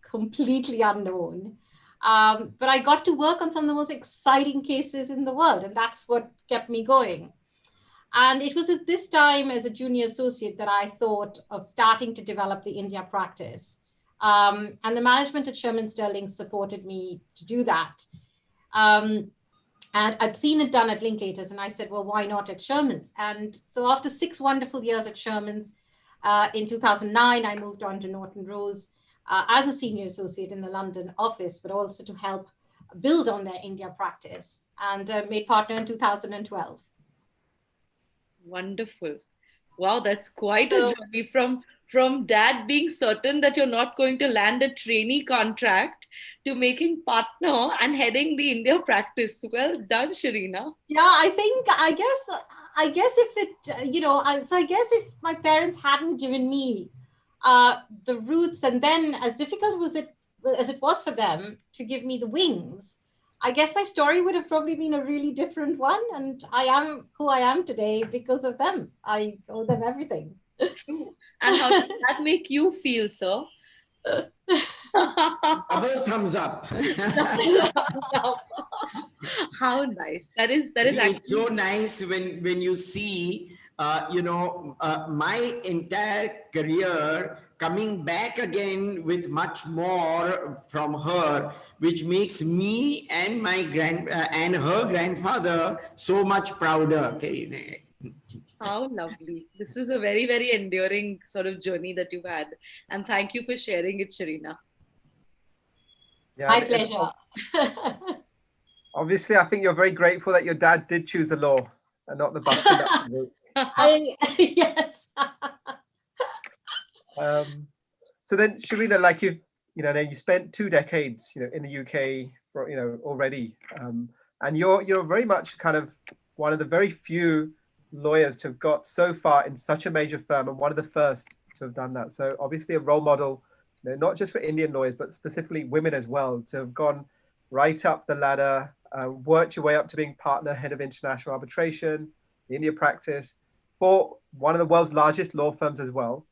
completely unknown. But I got to work on some of the most exciting cases in the world, and that's what kept me going. And it was at this time as a junior associate that I thought of starting to develop the India practice. And the management at Sherman Sterling supported me to do that. And I'd seen it done at Linklaters, and I said, well, why not at Sherman's? And so after 6 wonderful years at Sherman's, in 2009, I moved on to Norton Rose as a senior associate in the London office, but also to help build on their India practice, and made partner in 2012. Wonderful. Wow, that's quite a journey from dad being certain that you're not going to land a trainee contract to making partner and heading the India practice. Well done, Sherina. Yeah, I guess if it, so I guess if my parents hadn't given me the roots, and then as difficult as it was for them to give me the wings, I guess my story would have probably been a really different one. And I am who I am today because of them. I owe them everything. True. And how does that make you feel, sir? Double thumbs up. How nice. That is See, actually it's so nice when you see my entire career coming back again with much more from her, which makes me and my and her grandfather so much prouder. how lovely. This is a very, very enduring sort of journey that you've had. And thank you for sharing it, Sherina. Yeah, My pleasure. Obviously, I think you're very grateful that your dad did choose the law and not the busted up route. Yes. So then, Sherina, like you spent 2 decades, in the UK, already, and you're very much kind of one of the very few lawyers to have got so far in such a major firm, and one of the first to have done that. So obviously a role model, not just for Indian lawyers, but specifically women as well, to have gone right up the ladder, worked your way up to being partner, head of international arbitration, the India practice, for one of the world's largest law firms as well.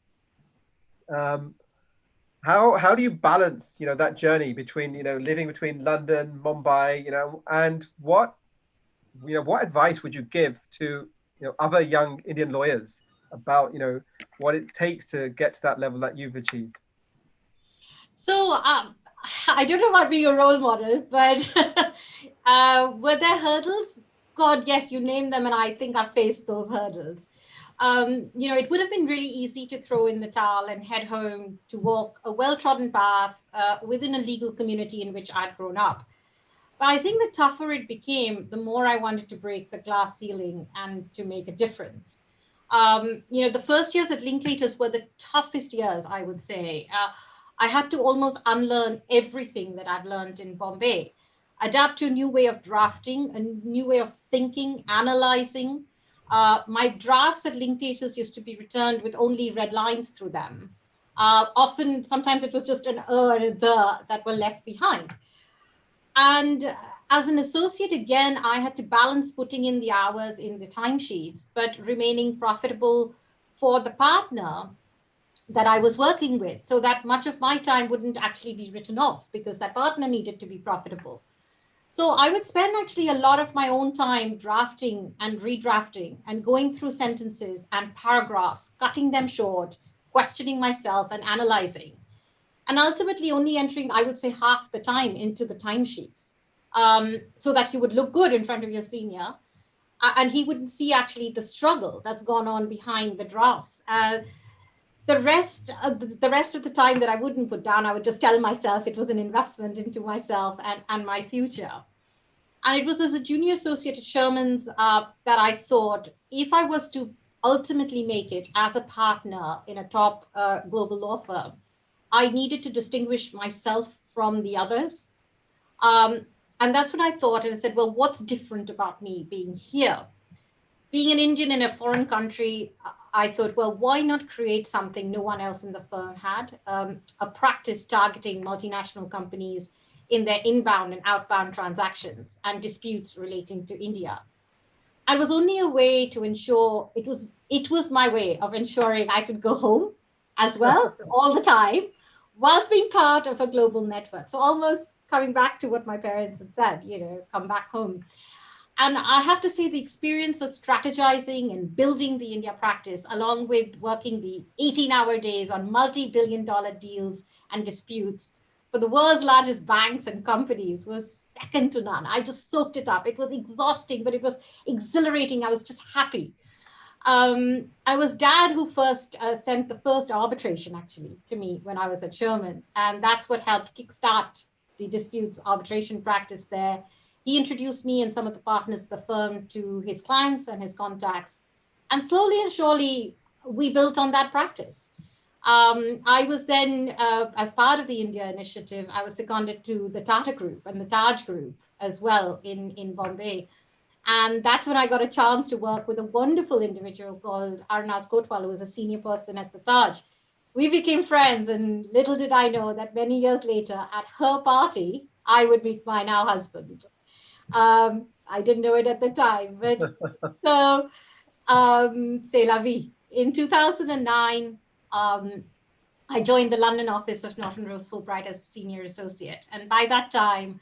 How do you balance, that journey between, living between London, Mumbai, and what advice would you give to, other young Indian lawyers about, what it takes to get to that level that you've achieved? So I don't know about being a role model, but were there hurdles? God, yes, you name them, and I think I've faced those hurdles. It would have been really easy to throw in the towel and head home to walk a well-trodden path within a legal community in which I'd grown up. But I think the tougher it became, the more I wanted to break the glass ceiling and to make a difference. The first years at Linklaters were the toughest years, I would say. I had to almost unlearn everything that I'd learned in Bombay, adapt to a new way of drafting, a new way of thinking, analyzing. My drafts at Linklaters used to be returned with only red lines through them. Sometimes it was just an and a the that were left behind. And as an associate, again, I had to balance putting in the hours in the timesheets, but remaining profitable for the partner, that I was working with, so that much of my time wouldn't actually be written off because that partner needed to be profitable. So I would spend actually a lot of my own time drafting and redrafting and going through sentences and paragraphs, cutting them short, questioning myself and analyzing. And ultimately only entering, I would say, half the time into the timesheets, so that you would look good in front of your senior, and he wouldn't see actually the struggle that's gone on behind the drafts. The rest of the time that I wouldn't put down, I would just tell myself it was an investment into myself and my future. And it was as a junior associate at Sherman's that I thought, if I was to ultimately make it as a partner in a top global law firm, I needed to distinguish myself from the others. Um, and that's what I thought. And I said, well, what's different about me being here? Being an Indian in a foreign country, I thought, well, why not create something no one else in the firm had? A practice targeting multinational companies in their inbound and outbound transactions and disputes relating to India. And it was only a way to ensure it was my way of ensuring I could go home as well all the time whilst being part of a global network. So almost coming back to what my parents had said, come back home. And I have to say the experience of strategizing and building the India practice, along with working the 18-hour days on multi-billion-dollar deals and disputes for the world's largest banks and companies, was second to none. I just soaked it up. It was exhausting, but it was exhilarating. I was just happy. I was dad who first sent the first arbitration actually to me when I was at Sherman's. And that's what helped kickstart the disputes arbitration practice there. He introduced me and some of the partners of the firm to his clients and his contacts. And slowly and surely, we built on that practice. I was then, as part of the India initiative, I was seconded to the Tata Group and the Taj Group as well in Bombay. And that's when I got a chance to work with a wonderful individual called Arnaz Kotwal, who was a senior person at the Taj. We became friends, and little did I know that many years later, at her party, I would meet my now husband. I didn't know it at the time, but so c'est la vie. In 2009, I joined the London office of Norton Rose Fulbright as a senior associate. And by that time,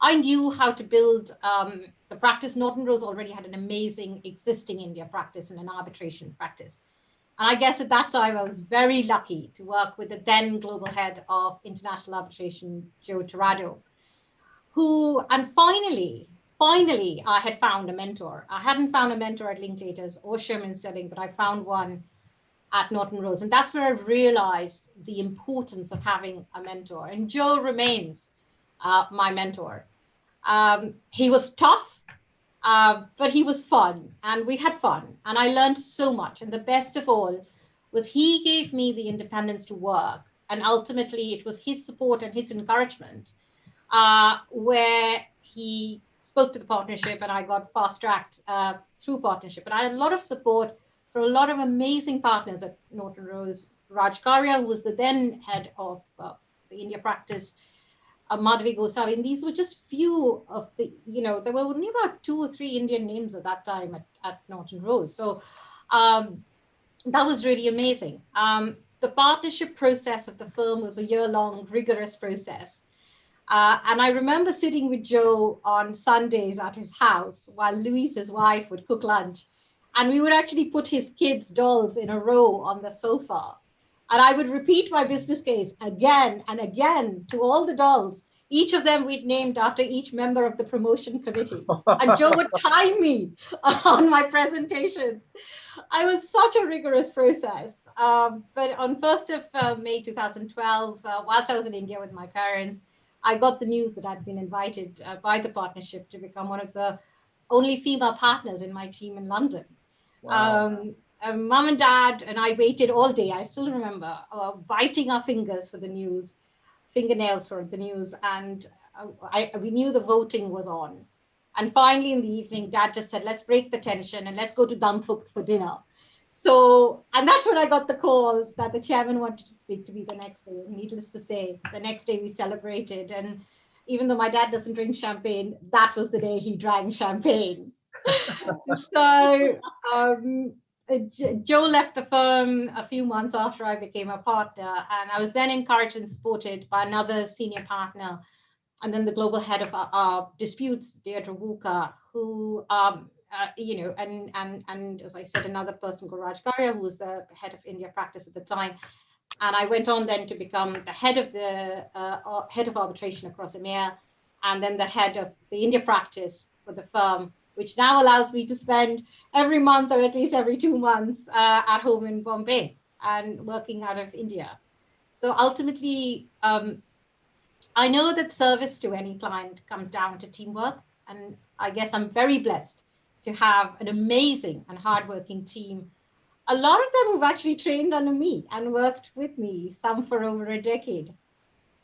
I knew how to build the practice. Norton Rose already had an amazing existing India practice and an arbitration practice. And I guess at that time, I was very lucky to work with the then global head of international arbitration, Joe Torrado, who, and finally, I had found a mentor. I hadn't found a mentor at Linklaters or Sherman Sterling, but I found one at Norton Rose. And that's where I realized the importance of having a mentor. And Joe remains my mentor. He was tough, but he was fun, and we had fun. And I learned so much. And the best of all was he gave me the independence to work. And ultimately, it was his support and his encouragement where he spoke to the partnership, and I got fast-tracked through partnership. And I had a lot of support from a lot of amazing partners at Norton Rose. Raj Karya, who was the then head of the India practice, Madhavi Goswami. And these were just few of the, there were only about 2 or 3 Indian names at that time at Norton Rose. So that was really amazing. The partnership process of the firm was a year-long, rigorous process. And I remember sitting with Joe on Sundays at his house while Louise, his wife, would cook lunch. And we would actually put his kids' dolls in a row on the sofa. And I would repeat my business case again and again to all the dolls. Each of them we'd named after each member of the promotion committee. And Joe would time me on my presentations. I was such a rigorous process. But on 1st of May 2012, whilst I was in India with my parents, I got the news that I'd been invited by the partnership to become one of the only female partners in my team in London. Wow. Mom and dad and I waited all day. I still remember biting our fingers for the news, fingernails for the news. And we knew the voting was on. And finally in the evening, dad just said, let's break the tension and let's go to Dampuk for dinner. So, and that's when I got the call that the chairman wanted to speak to me the next day. And needless to say, the next day we celebrated. And even though my dad doesn't drink champagne, that was the day he drank champagne. So Joe left the firm a few months after I became a partner, and I was then encouraged and supported by another senior partner, and then the global head of disputes, Deirdre Wuka, who, and as I said, another person called Raj Garia, who was the head of India practice at the time. And I went on then to become the head of arbitration across EMEA, and then the head of the India practice for the firm, which now allows me to spend every month or at least every 2 months at home in Bombay and working out of India. So ultimately, I know that service to any client comes down to teamwork. And I guess I'm very blessed to have an amazing and hardworking team. A lot of them who've actually trained under me and worked with me, some for over a decade.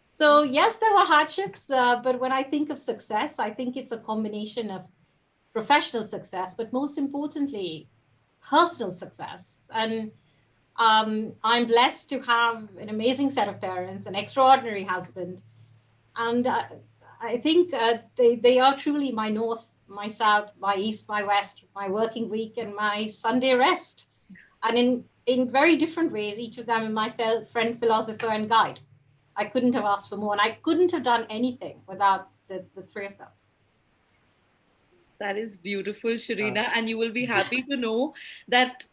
So yes, there were hardships, but when I think of success, I think it's a combination of professional success, but most importantly, personal success. And I'm blessed to have an amazing set of parents, an extraordinary husband, and I think they are truly my north, my south, my east, my west, my working week, and my Sunday rest. And in very different ways, each of them my friend, philosopher, and guide. I couldn't have asked for more, and I couldn't have done anything without the three of them. That is beautiful, Sherina. And you will be happy to know that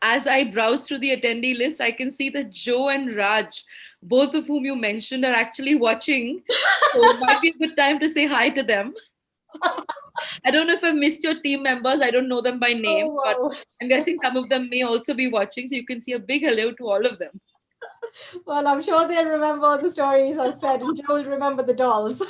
as I browse through the attendee list, I can see that Joe and Raj, both of whom you mentioned, are actually watching. So it might be a good time to say hi to them. I don't know if I missed your team members. I don't know them by name, but I'm guessing some of them may also be watching. So you can see a big hello to all of them. Well, I'm sure they'll remember all the stories I said, and Joe will remember the dolls.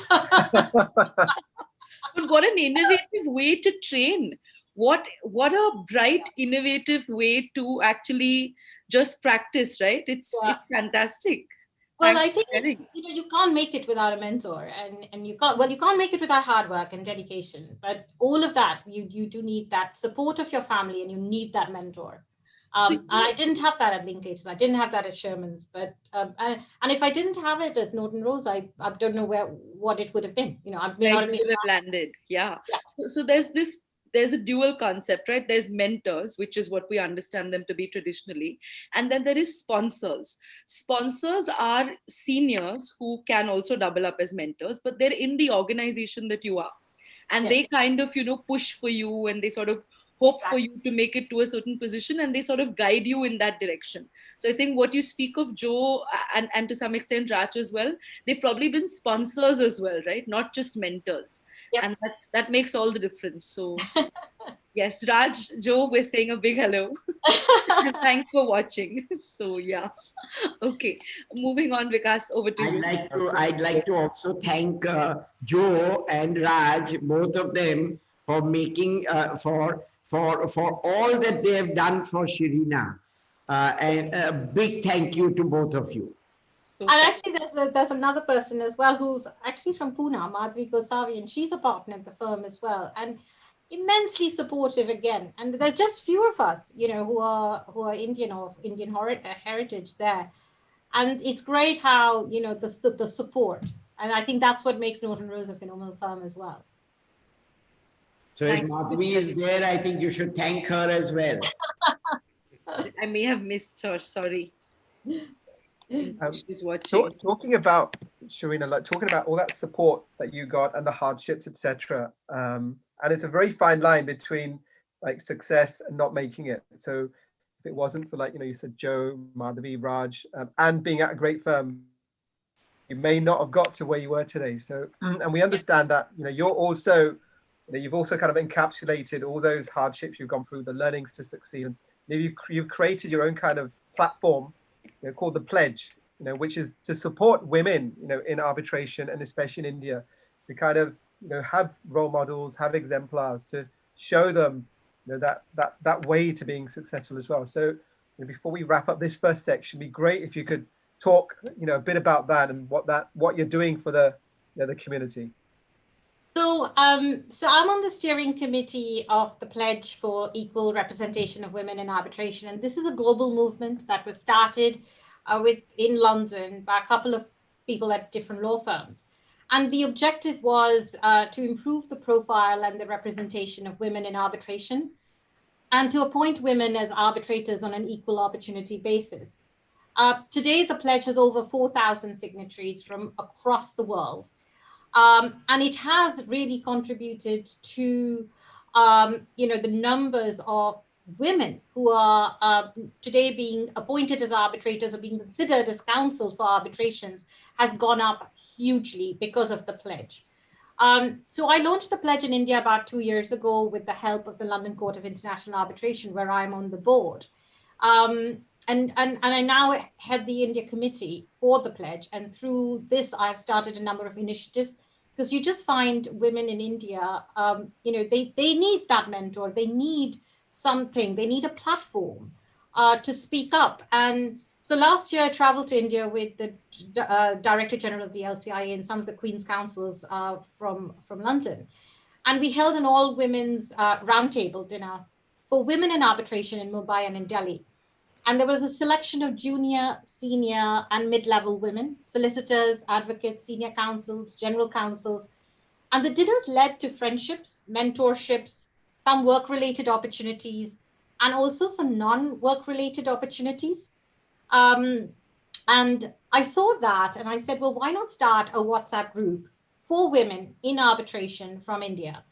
But what an innovative way to train. What a bright, innovative way to actually just practice, right? It's fantastic. Well, Thanks I think for sharing. you can't make it without a mentor, and you can't make it without hard work and dedication. But all of that, you do need that support of your family, and you need that mentor. And I didn't have that at Linklaters. I didn't have that at Sherman's. But and if I didn't have it at Norton Rose, I don't know what it would have been. I may not have been. Would have landed. Yeah. So there's a dual concept, right? There's mentors, which is what we understand them to be traditionally. And then there is sponsors. Sponsors are seniors who can also double up as mentors, but they're in the organization that you are. And they kind of, push for you, and they sort of hope for you to make it to a certain position, and they sort of guide you in that direction. So I think what you speak of, Joe, and to some extent Raj as well, they've probably been sponsors as well, right? Not just mentors. And that makes all the difference. So yes, Raj, Joe, we're saying a big hello. And thanks for watching. So yeah. Okay. Moving on, Vikas, over to you. I'd like to also thank Joe and Raj, both of them, for making for all that they have done for Sherina. And a big thank you to both of you. And actually, there's another person as well who's actually from Pune, Madhvi Gosavi, and she's a partner at the firm as well, and immensely supportive again. And there's just few of us, who are Indian or of Indian heritage there, and it's great how the support, and I think that's what makes Norton Rose a phenomenal firm as well. So if Madhvi is there, I think you should thank her as well. I may have missed her. Sorry. She's watching. Talking about, Sherina, talking about all that support that you got and the hardships, etc. And it's a very fine line between success and not making it. So if it wasn't for you said Joe, Madhavi, Raj, and being at a great firm, you may not have got to where you were today. So, and we understand that you're also, you've also kind of encapsulated all those hardships you've gone through, the learnings to succeed. And maybe you've created your own kind of platform, called the Pledge, which is to support women, in arbitration, and especially in India, to kind of, have role models, have exemplars to show them, that way to being successful as well. So before we wrap up this first section, it'd be great if you could talk, a bit about that and what you're doing for the community. So I'm on the steering committee of the Pledge for Equal Representation of Women in Arbitration. And this is a global movement that was started in London by a couple of people at different law firms. And the objective was to improve the profile and the representation of women in arbitration. and to appoint women as arbitrators on an equal opportunity basis. Today, the pledge has over 4,000 signatories from across the world. And it has really contributed to, the numbers of women who are today being appointed as arbitrators or being considered as counsel for arbitrations has gone up hugely because of the pledge. So I launched the pledge in India about 2 years ago with the help of the London Court of International Arbitration, where I'm on the board. And I now head the India committee for the pledge. And through this, I've started a number of initiatives, because you just find women in India, they need that mentor. They need something. They need a platform to speak up. And so last year, I traveled to India with the Director General of the LCIA and some of the Queen's Counsels from London. And we held an all-women's roundtable dinner for women in arbitration in Mumbai and in Delhi. And there was a selection of junior, senior, and mid-level women, solicitors, advocates, senior counsels, general counsels. And the dinners led to friendships, mentorships, some work-related opportunities, and also some non-work-related opportunities. And I saw that and I said, well, why not start a WhatsApp group for women in arbitration from India?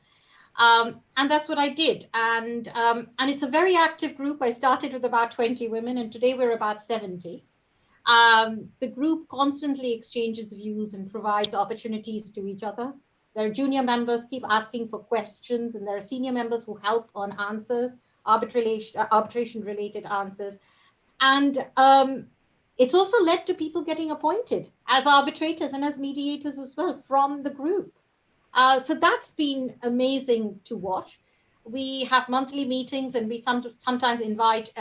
And that's what I did. And it's a very active group. I started with about 20 women, and today we're about 70. The group constantly exchanges views and provides opportunities to each other. Their junior members keep asking for questions, and there are senior members who help on answers, arbitration-related answers. And it's also led to people getting appointed as arbitrators and as mediators as well from the group. So that's been amazing to watch. We have monthly meetings, and we sometimes invite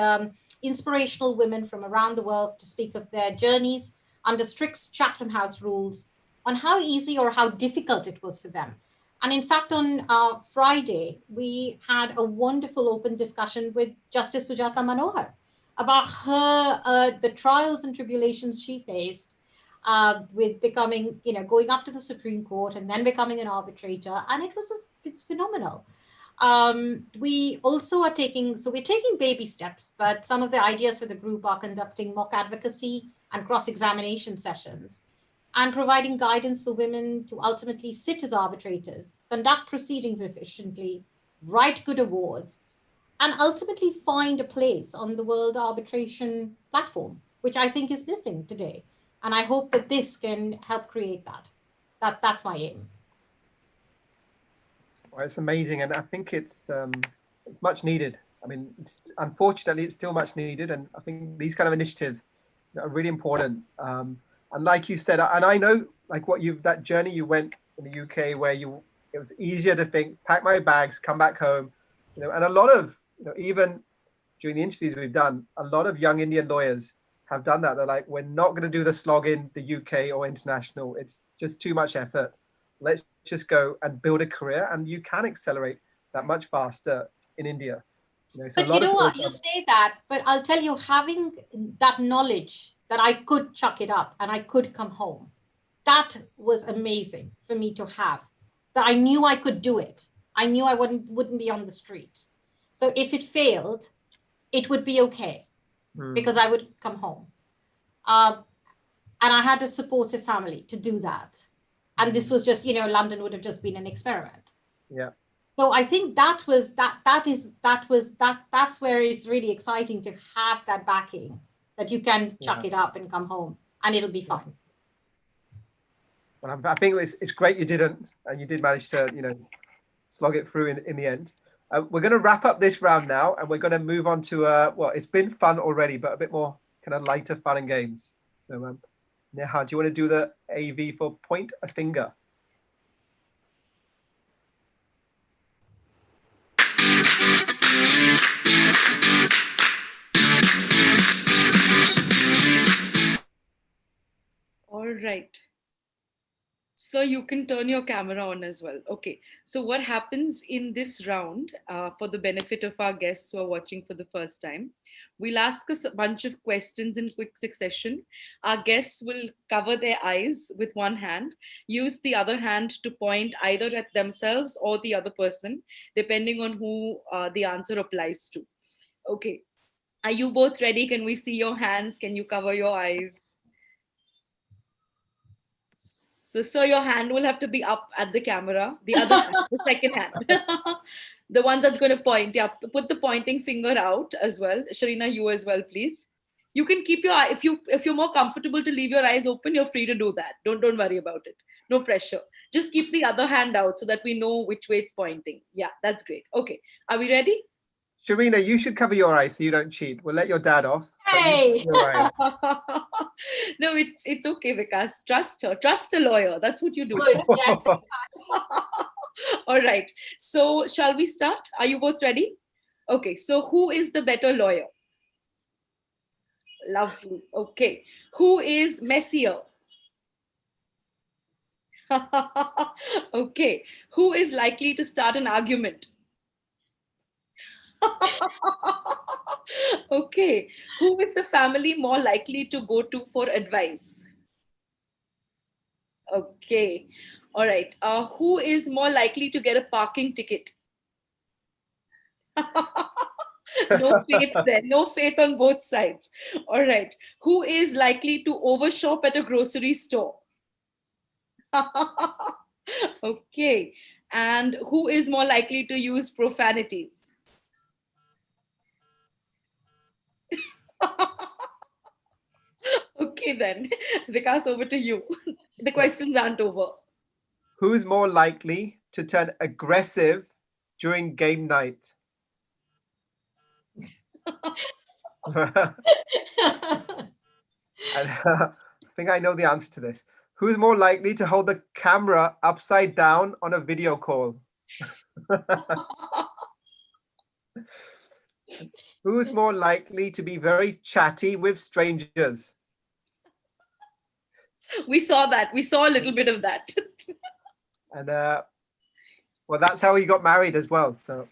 inspirational women from around the world to speak of their journeys under strict Chatham House rules on how easy or how difficult it was for them. And in fact, on Friday, we had a wonderful open discussion with Justice Sujata Manohar about her, the trials and tribulations she faced with becoming, going up to the Supreme Court and then becoming an arbitrator. And it's phenomenal. We also are we're taking baby steps, but some of the ideas for the group are conducting mock advocacy and cross-examination sessions, and providing guidance for women to ultimately sit as arbitrators, conduct proceedings efficiently, write good awards, and ultimately find a place on the world arbitration platform, which I think is missing today. And I hope that this can help create that. That's my aim. Well, it's amazing, and I think it's much needed. I mean, unfortunately, it's still much needed, and I think these kind of initiatives are really important. And like you said, and I know, like that journey you went in the UK, where it was easier to think, pack my bags, come back home, and a lot of, even during the interviews we've done, a lot of young Indian lawyers have done that. They're like, we're not going to do the slog in the UK or international. It's just too much effort. Let's just go and build a career, and you can accelerate that much faster in India. So but you know what, you say that, but I'll tell you, having that knowledge that I could chuck it up and I could come home, that was amazing for me to have, that I knew I could do it. I knew I wouldn't be on the street. So if it failed, it would be okay, because I would come home. And I had a supportive family to do that. And this was just, London would have just been an experiment. Yeah. So I think that's where it's really exciting to have that backing, that you can chuck it up and come home and it'll be fine. Well, I think it's great you didn't, and you did manage to, slog it through in the end. We're going to wrap up this round now, and we're going to move on to, it's been fun already, but a bit more kind of lighter fun and games. So, Neha, do you want to do the AV for point a finger? All right. So you can turn your camera on as well. Okay. So what happens in this round, for the benefit of our guests who are watching for the first time, we'll ask us a bunch of questions in quick succession. Our guests will cover their eyes with one hand, use the other hand to point either at themselves or the other person, depending on who the answer applies to. Okay. Are you both ready? Can we see your hands? Can you cover your eyes? So, sir, your hand will have to be up at the camera. The other hand, the second hand. The one that's going to point. Yeah, put the pointing finger out as well. Sharina, you as well, please. You can keep your eye, if you're more comfortable to leave your eyes open, you're free to do that. Don't worry about it. No pressure. Just keep the other hand out so that we know which way it's pointing. Yeah, that's great. Okay. Are we ready? Sherina, you should cover your eyes so you don't cheat. We'll let your dad off. But you Hey! cover your eyes. No, it's okay, Vikas. Trust her. Trust a lawyer. That's what you do. Good. Yes. All right. So, shall we start? Are you both ready? Okay. So, who is the better lawyer? Lovely. Okay. Who is messier? Okay. Who is likely to start an argument? Okay. Who is the family more likely to go to for advice? Okay. All right. Who is more likely to get a parking ticket? No faith there. No faith on both sides. All right. Who is likely to overshop at a grocery store? Okay. And who is more likely to use profanities? Okay, then. Vikas, over to you. The questions aren't over. Who's more likely to turn aggressive during game night? I think I know the answer to this. Who's more likely to hold the camera upside down on a video call? Who's more likely to be very chatty with strangers? We saw that. We saw a little bit of that. And well, that's how he got married as well. So,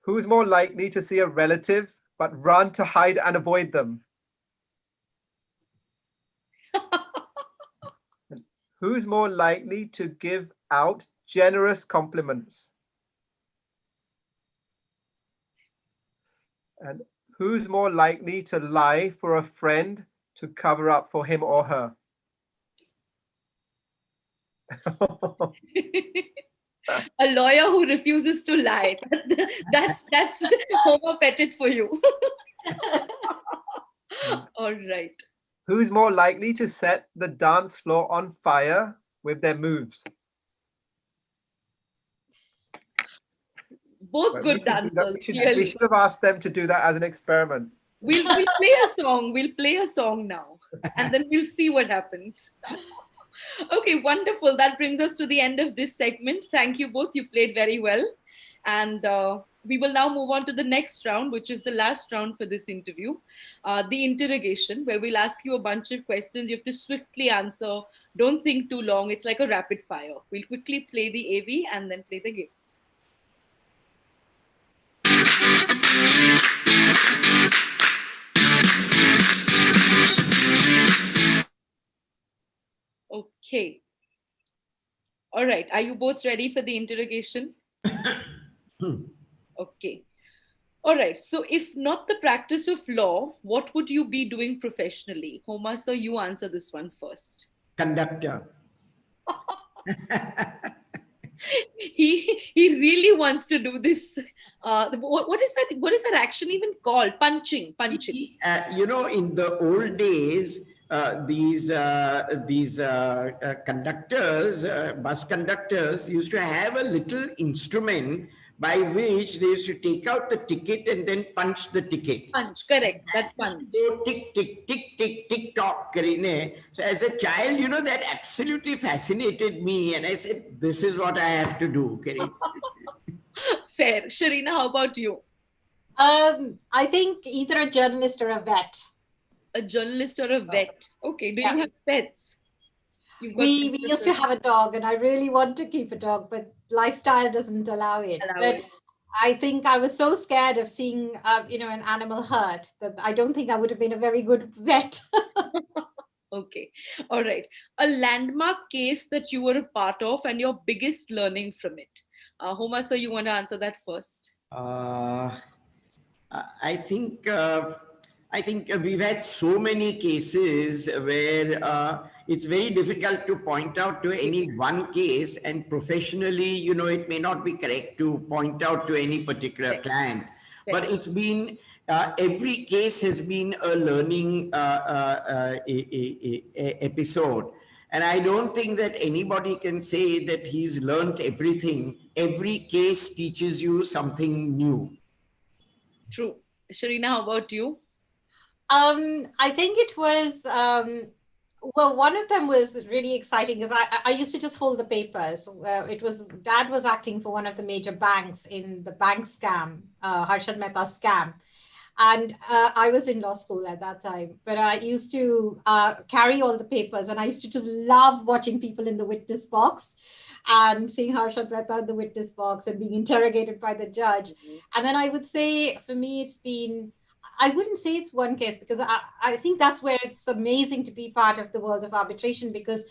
who's more likely to see a relative but run to hide and avoid them? Who's more likely to give out generous compliments? And who's more likely to lie for a friend to cover up for him or her? A lawyer who refuses to lie. That's Homa Petit for you. All right. Who's more likely to set the dance floor on fire with their moves? Both Well, good dancers, we clearly. should have asked them to do that as an experiment. We'll play a song. We'll play a song now. And then we'll see what happens. Okay, wonderful. That brings us to the end of this segment. Thank you both. You played very well. And we will now move on to the next round, which is the last round for this interview, the interrogation, where we'll ask you a bunch of questions. You have to swiftly answer. Don't think too long. It's like a rapid fire. We'll quickly play the AV and then play the game. Okay. All right. Are you both ready for the interrogation? Okay. All right. So, if not the practice of law, what would you be doing professionally? Homa, sir, you answer this one first. Conductor. He really wants to do this. What is that? What is that action even called? Punching. In the old days, these conductors, bus conductors, used to have a little instrument by which they used to take out the ticket and then punch the ticket. Punch, correct. That punch. Go tick, tick, tick, tick, tick, tock. So as a child, that absolutely fascinated me. And I said, this is what I have to do. Fair. Sharina, how about you? I think either a journalist or a vet. A journalist or a vet. Okay. Do you have pets? We used to have a dog, and I really want to keep a dog, but lifestyle doesn't allow it. I think I was so scared of seeing, an animal hurt that I don't think I would have been a very good vet. Okay. All right. A landmark case that you were a part of and your biggest learning from it. Homa, sir, you want to answer that first? Uh, I think we've had so many cases where it's very difficult to point out to any one case, and professionally, it may not be correct to point out to any particular client, but it's been every case has been a learning episode. And I don't think that anybody can say that he's learned everything. Every case teaches you something new. True. Sherina, how about you? I think it was, well, one of them was really exciting because I used to just hold the papers. Dad was acting for one of the major banks in the bank scam, Harshad Mehta scam. And I was in law school at that time, but I used to carry all the papers, and I used to just love watching people in the witness box and seeing Harshad Mehta in the witness box and being interrogated by the judge. Mm-hmm. And then I would say, for me, I wouldn't say it's one case, because I think that's where it's amazing to be part of the world of arbitration, because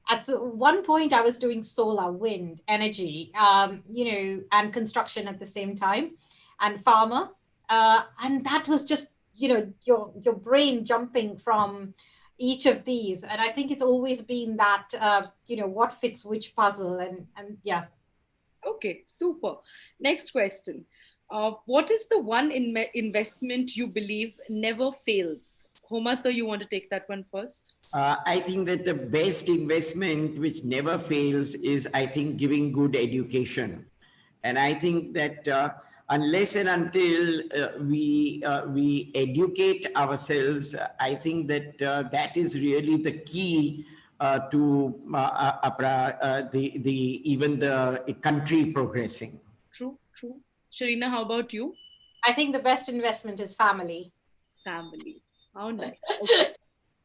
at one point I was doing solar, wind, energy, and construction at the same time, and pharma. And that was just, your brain jumping from each of these. And I think it's always been that, what fits which puzzle. And yeah. Okay, super. Next question. What is the one investment you believe never fails? Homa, sir, you want to take that one first? I think that the best investment which never fails is, I think, giving good education. And I think that unless and until we educate ourselves, I think that that is really the key to even the country progressing. True. Sherina, how about you? I think the best investment is family. Family. How nice. Okay.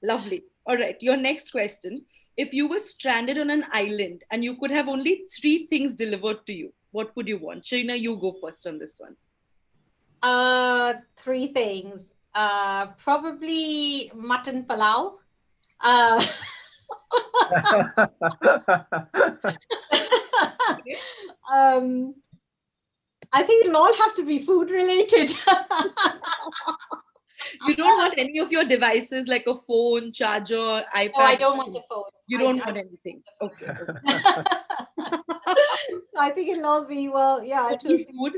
Lovely. All right. Your next question. If you were stranded on an island and you could have only 3 things delivered to you, what would you want? Sherina, you go first on this one. 3 things. Probably mutton palau. I think it'll all have to be food related. You don't want any of your devices like a phone, charger, iPad? No, I don't want a phone. You don't want anything. Okay. I think it'll all be, it will be food.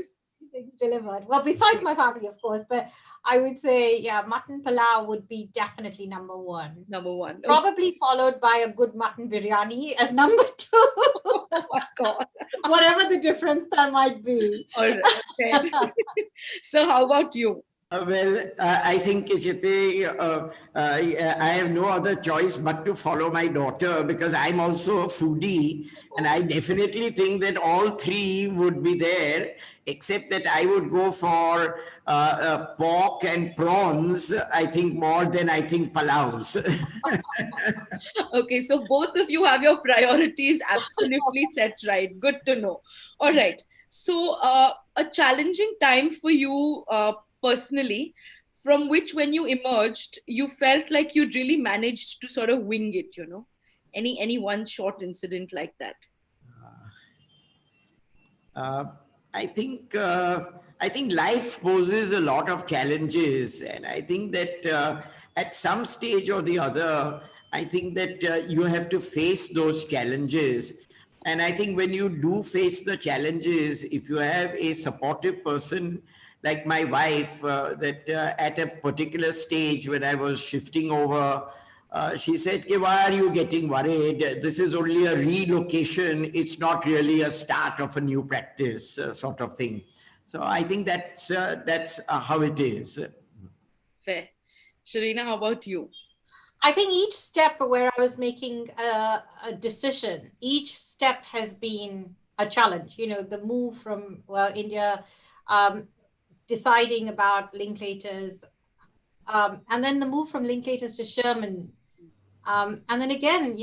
Things delivered. Well, besides my family, of course, but I would say, mutton palau would be definitely number 1. Number 1. Okay. Probably followed by a good mutton biryani as number 2. Oh my God. Whatever the difference that might be. All right. Okay. So how about you? I think, I have no other choice but to follow my daughter, because I'm also a foodie, and I definitely think that all 3 would be there, except that I would go for pork and prawns, I think, more than I think palaus. Okay, so both of you have your priorities absolutely set right. Good to know. All right. So a challenging time for you personally, from which when you emerged, you felt like you'd really managed to sort of wing it, Any one short incident like that? I think life poses a lot of challenges, and I think that at some stage or the other, I think that you have to face those challenges. And I think when you do face the challenges, if you have a supportive person like my wife, that at a particular stage when I was shifting over, she said, why are you getting worried? This is only a relocation. It's not really a start of a new practice, sort of thing. So I think that's how it is. Fair. Sherina, how about you? I think each step where I was making a decision, each step has been a challenge. The move from India, deciding about Linklaters, and then the move from Linklaters to Sherman, and then again,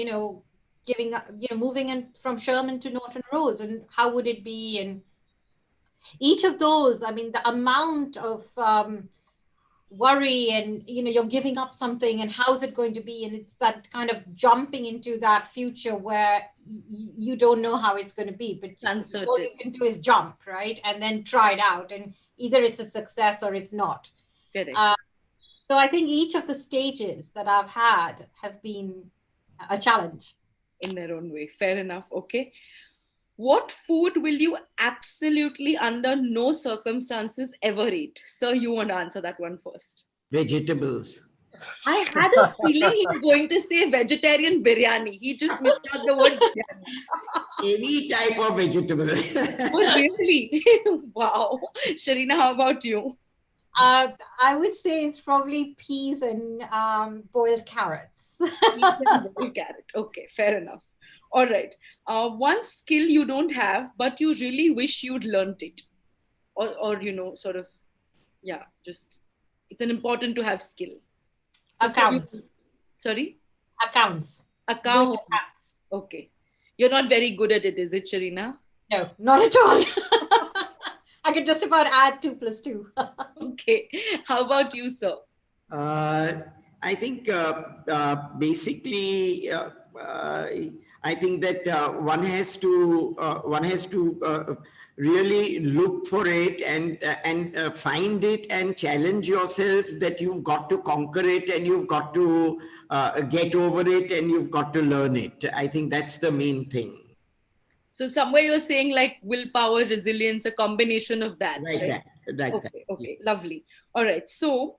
giving up, moving in from Sherman to Norton Rose, and how would it be? And each of those, I mean, the amount of worry and, you're giving up something and how's it going to be? And it's that kind of jumping into that future where you don't know how it's going to be, but Uncertain. all you can do is jump, right? And then try it out. And either it's a success or it's not. Correct. So I think each of the stages that I've had have been a challenge. In their own way. Fair enough. Okay. What food will you absolutely under no circumstances ever eat? Sir, you want to answer that one first. Vegetables. I had a feeling he was going to say vegetarian biryani. He just missed out the word biryani. Any type of vegetable. Oh, really? Wow. Sherina, how about you? I would say it's probably peas and boiled carrots. Boiled carrot. Okay, fair enough. All right. One skill you don't have, but you really wish you'd learnt it. Or sort of, yeah, just, it's an important to have skill. So Accounts. Sorry? Accounts. Accounts. Okay. You're not very good at it, is it, Sherina? No, not at all. I could just about add 2 + 2. Okay. How about you, sir? I think basically, I think that one has to really look for it and find it and challenge yourself that you've got to conquer it and you've got to get over it and you've got to learn it. I think that's the main thing. So somewhere you're saying like willpower, resilience, a combination of that. Like that. Okay, lovely. All right. So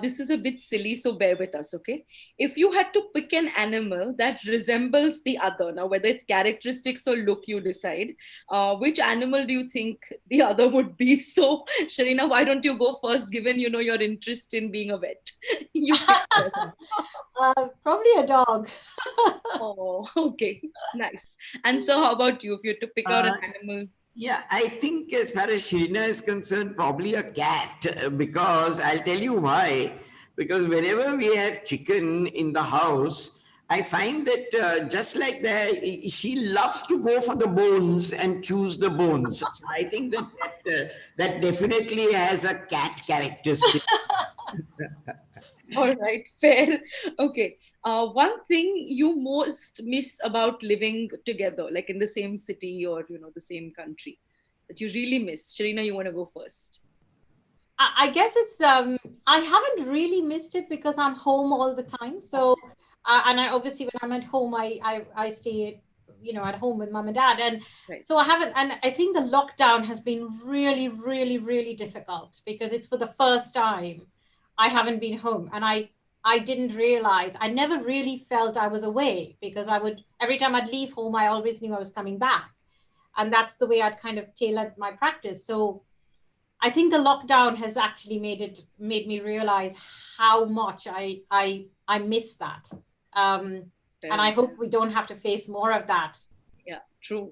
this is a bit silly, so bear with us, okay? If you had to pick an animal that resembles the other, now whether it's characteristics or look, you decide, which animal do you think the other would be? So, Sherina, why don't you go first, given, your interest in being a vet? You Probably a dog. Oh, okay, nice. And so how about you, if you had to pick out an animal? Yeah, I think as far as Sherina is concerned, probably a cat, because I'll tell you why. Because whenever we have chicken in the house, I find that just like that, she loves to go for the bones and choose the bones. So I think that definitely has a cat characteristic. All right, fair. Okay. One thing you most miss about living together, like in the same city or, the same country, that you really miss. Sherina, you want to go first? I guess it's, I haven't really missed it because I'm home all the time. So, and I obviously when I'm at home, I stay, at home with mom and dad. And Right. so I haven't, and I think the lockdown has been really, really, really difficult because it's for the first time I haven't been home. And I didn't realize, I never really felt I was away because every time I'd leave home, I always knew I was coming back. And that's the way I'd kind of tailored my practice. So I think the lockdown has actually made me realize how much I miss that. And I hope we don't have to face more of that. Yeah, true.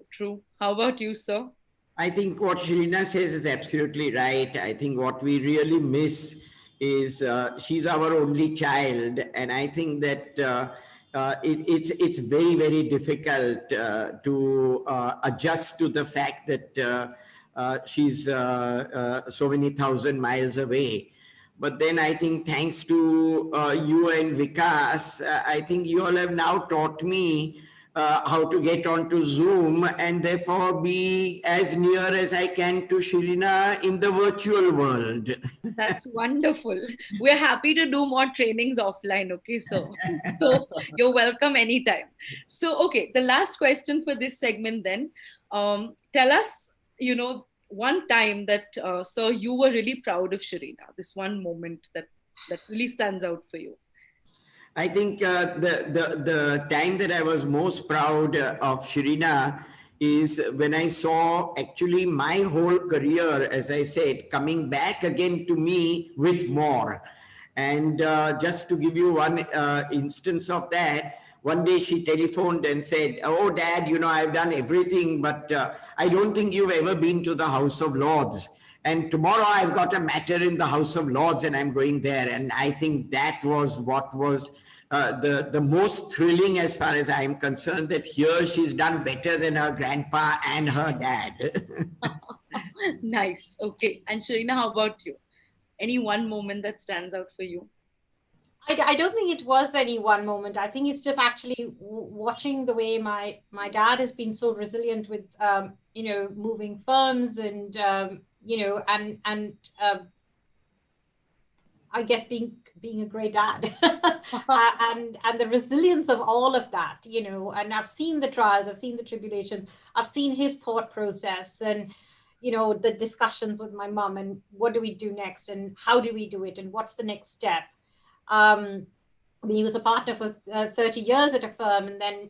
How about you, sir? I think what Sherina says is absolutely right. I think what we really miss is she's our only child, and I think that it's very, very difficult to adjust to the fact that she's so many thousand miles away. But then I think thanks to you and Vikas, I think you all have now taught me how to get onto Zoom and therefore be as near as I can to Sherina in the virtual world. That's wonderful. We're happy to do more trainings offline, okay? So you're welcome anytime. So, okay, the last question for this segment then. Tell us, one time that, sir, you were really proud of Sherina, this one moment that really stands out for you. I think the time that I was most proud of Sherina is when I saw actually my whole career, as I said, coming back again to me with more. And just to give you one instance of that, one day she telephoned and said, "Oh, Dad, I've done everything, but I don't think you've ever been to the House of Lords. And tomorrow I've got a matter in the House of Lords and I'm going there." And I think that was what was the most thrilling as far as I'm concerned, that here she's done better than her grandpa and her dad. Nice. Okay. And Sherina, how about you? Any one moment that stands out for you? I don't think it was any one moment. I think it's just actually watching the way my dad has been so resilient with moving firms and I guess being a great dad and the resilience of all of that, and I've seen the trials, I've seen the tribulations, I've seen his thought process and the discussions with my mom and what do we do next and how do we do it and what's the next step. He was a partner for 30 years at a firm and then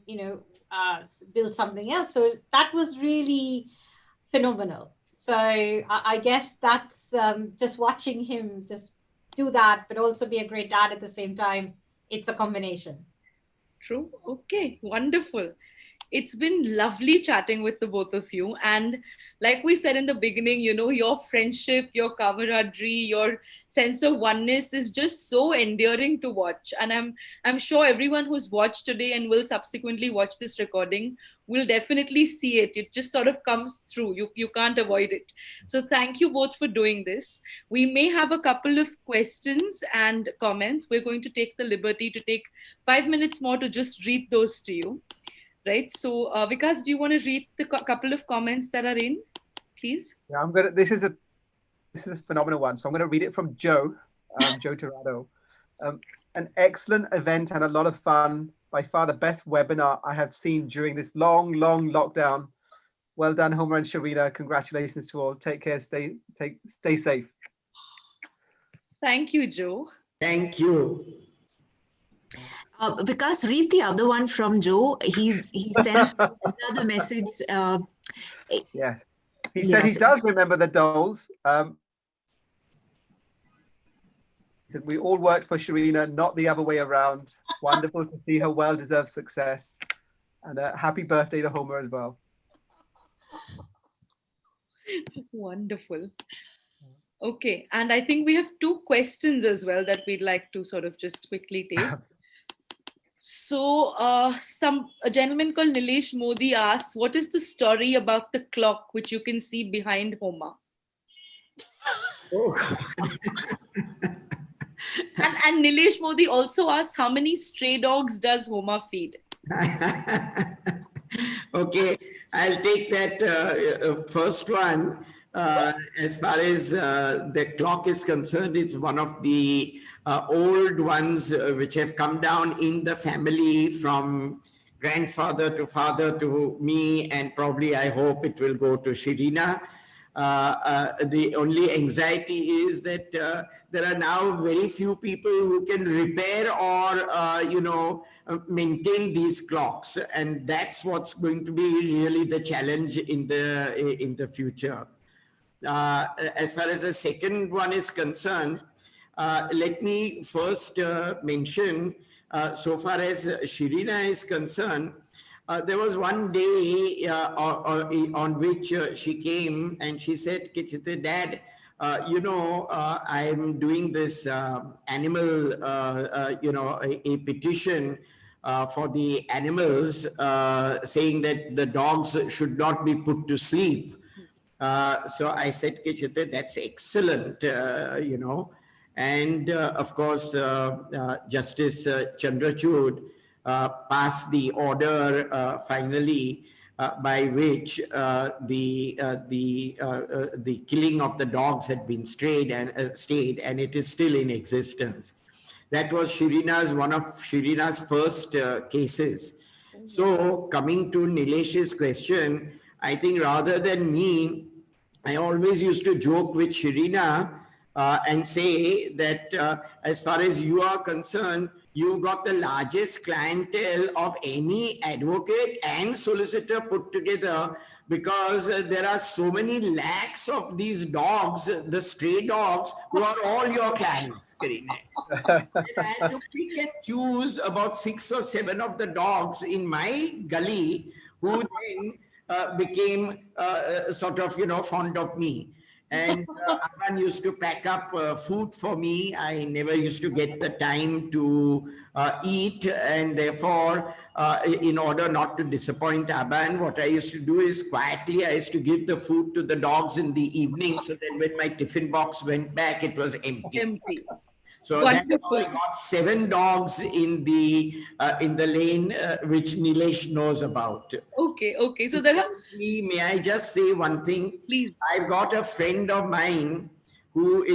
built something else, so that was really phenomenal. So I guess that's just watching him just do that, but also be a great dad at the same time. It's a combination. True. Okay, wonderful. It's been lovely chatting with the both of you. And like we said in the beginning, your friendship, your camaraderie, your sense of oneness is just so endearing to watch. And I'm sure everyone who's watched today and will subsequently watch this recording will definitely see it. It just sort of comes through. You can't avoid it. So thank you both for doing this. We may have a couple of questions and comments. We're going to take the liberty to take 5 minutes more to just read those to you. Right. So, Vikas, do you want to read the couple of comments that are in, please? Yeah, this is a phenomenal one. So I'm going to read it from Joe, Joe Tirado. An excellent event and a lot of fun. By far the best webinar I have seen during this long lockdown. Well done, Homa and Sherina. Congratulations to all. Take care. Stay safe. Thank you, Joe. Thank you. Vikas, read the other one from Joe. He sent another message. Yeah, he said he does remember the dolls. We all worked for Sherina, not the other way around. Wonderful to see her well-deserved success. And happy birthday to Homa as well. Wonderful. Okay, and I think we have 2 questions as well that we'd like to sort of just quickly take. So a gentleman called Nilesh Modi asks, what is the story about the clock which you can see behind Homa? Oh. and Nilesh Modi also asks, how many stray dogs does Homa feed? Okay, I'll take that first one. As far as the clock is concerned, it's one of the old ones which have come down in the family from grandfather to father to me, and probably I hope it will go to Sherina. The only anxiety is that there are now very few people who can repair or maintain these clocks, and that's what's going to be really the challenge in the future. As far as the second one is concerned, let me first mention, so far as Sherina is concerned, there was one day on which she came and she said, Dad, I'm doing this animal, a petition for the animals, saying that the dogs should not be put to sleep. So I said, that's excellent, And of course, Justice Chandrachud passed the order finally by which the killing of the dogs had been stayed, and it is still in existence. That was one of Sherina's first cases. So coming to Nilesh's question, I think rather than me, I always used to joke with Sherina and say that as far as you are concerned, you've got the largest clientele of any advocate and solicitor put together, because there are so many lakhs of these dogs, the stray dogs, who are all your clients, Karina. And I had to pick and choose about 6 or 7 of the dogs in my gully who then became sort of, fond of me. And Aban used to pack up food for me. I never used to get the time to eat, and therefore, in order not to disappoint Aban, what I used to do is quietly I used to give the food to the dogs in the evening, so that when my tiffin box went back, it was empty. Empty. So that's how Wonderful. I got 7 dogs in the lane, which Nilesh knows about. Okay. So there are, May I just say one thing? please. I've got a friend of mine who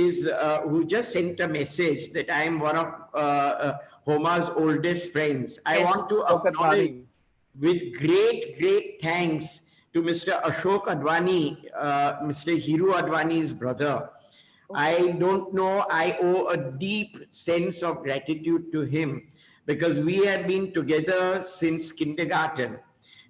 just sent a message that I am one of Homa's oldest friends. I Yes. want to Ashok acknowledge Advani. with great thanks to Mr. Ashok Advani, Mr. Hiru Advani's brother. I don't know, I owe a deep sense of gratitude to him because we have been together since kindergarten.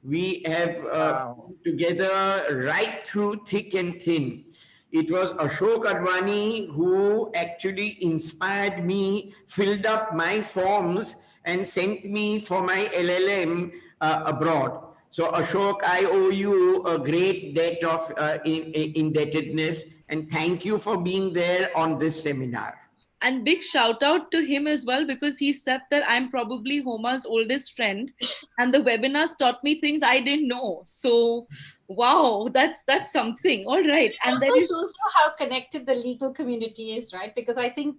We have Wow. been together right through thick and thin. It was Ashok Advani who actually inspired me, filled up my forms, and sent me for my LLM abroad. So Ashok, I owe you a great debt of indebtedness, and thank you for being there on this seminar. And big shout out to him as well, because he said that I'm probably Homa's oldest friend, and the webinars taught me things I didn't know. So, wow, that's something. All right, It and also there is shows you how connected the legal community is, right? Because I think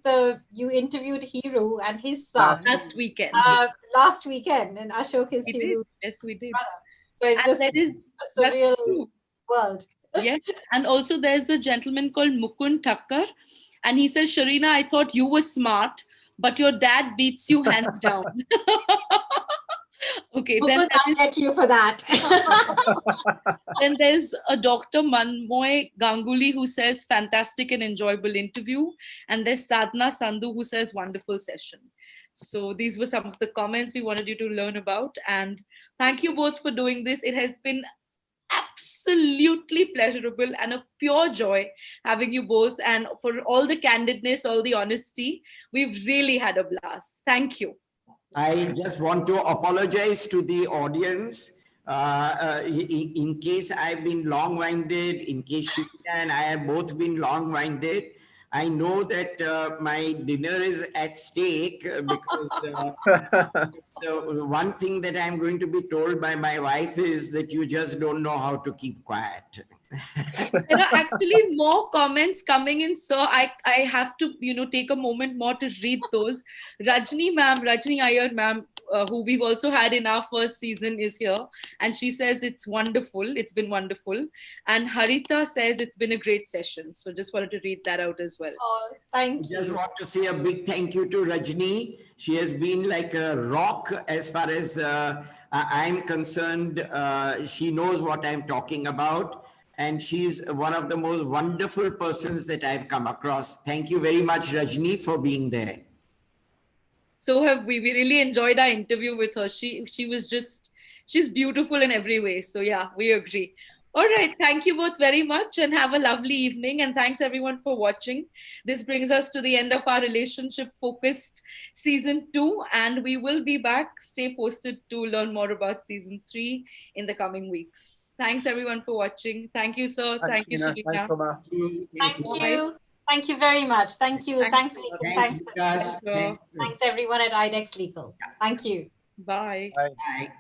you interviewed Hiru and his son last weekend. last weekend, and Ashok is We did. Hiru's Yes, we did. brother. So it's And just that is a that's surreal true. world. Yes, and also there's a gentleman called Mukund Thakkar, and he says, Sharina, I thought you were smart, but your dad beats you hands down. Okay, then I'll get you for that. then there's a Dr. Manmoy Ganguly who says fantastic and enjoyable interview, and there's Sadhna Sandhu who says wonderful session. So these were some of the comments we wanted you to learn about, and thank you both for doing this. It has been absolutely pleasurable and a pure joy having you both, and for all the candidness, all the honesty. We've really had a blast. Thank you. I just want to apologize to the audience in case I've been long-winded, in case Shikha and I have both been long-winded. I know that my dinner is at stake because the one thing that I'm going to be told by my wife is that you just don't know how to keep quiet. There are actually more comments coming in, so I have to take a moment more to read those. Rajni Iyer ma'am, who we've also had in our first season, is here, and she says it's wonderful. It's been wonderful, and Harita says it's been a great session. So just wanted to read that out as well. Oh, thank you. Just want to say a big thank you to Rajni. She has been like a rock as far as I'm concerned. She knows what I'm talking about. And she's one of the most wonderful persons that I've come across. Thank you very much, Rajni, for being there. So have we. We really enjoyed our interview with her. She's beautiful in every way. So yeah, we agree. All right. Thank you both very much and have a lovely evening. And thanks everyone for watching. This brings us to the end of our relationship focused season 2. And we will be back. Stay posted to learn more about season 3 in the coming weeks. Thanks everyone for watching. Thank you, sir. Thank you, Tina. Sharina. Thanks, Homa. Thank you. Thank you very much. Thank you. Thanks, Legal. Thanks, Vikas. Thanks. Thanks everyone at IDEX Legal. Thank you. Bye. Bye. Bye.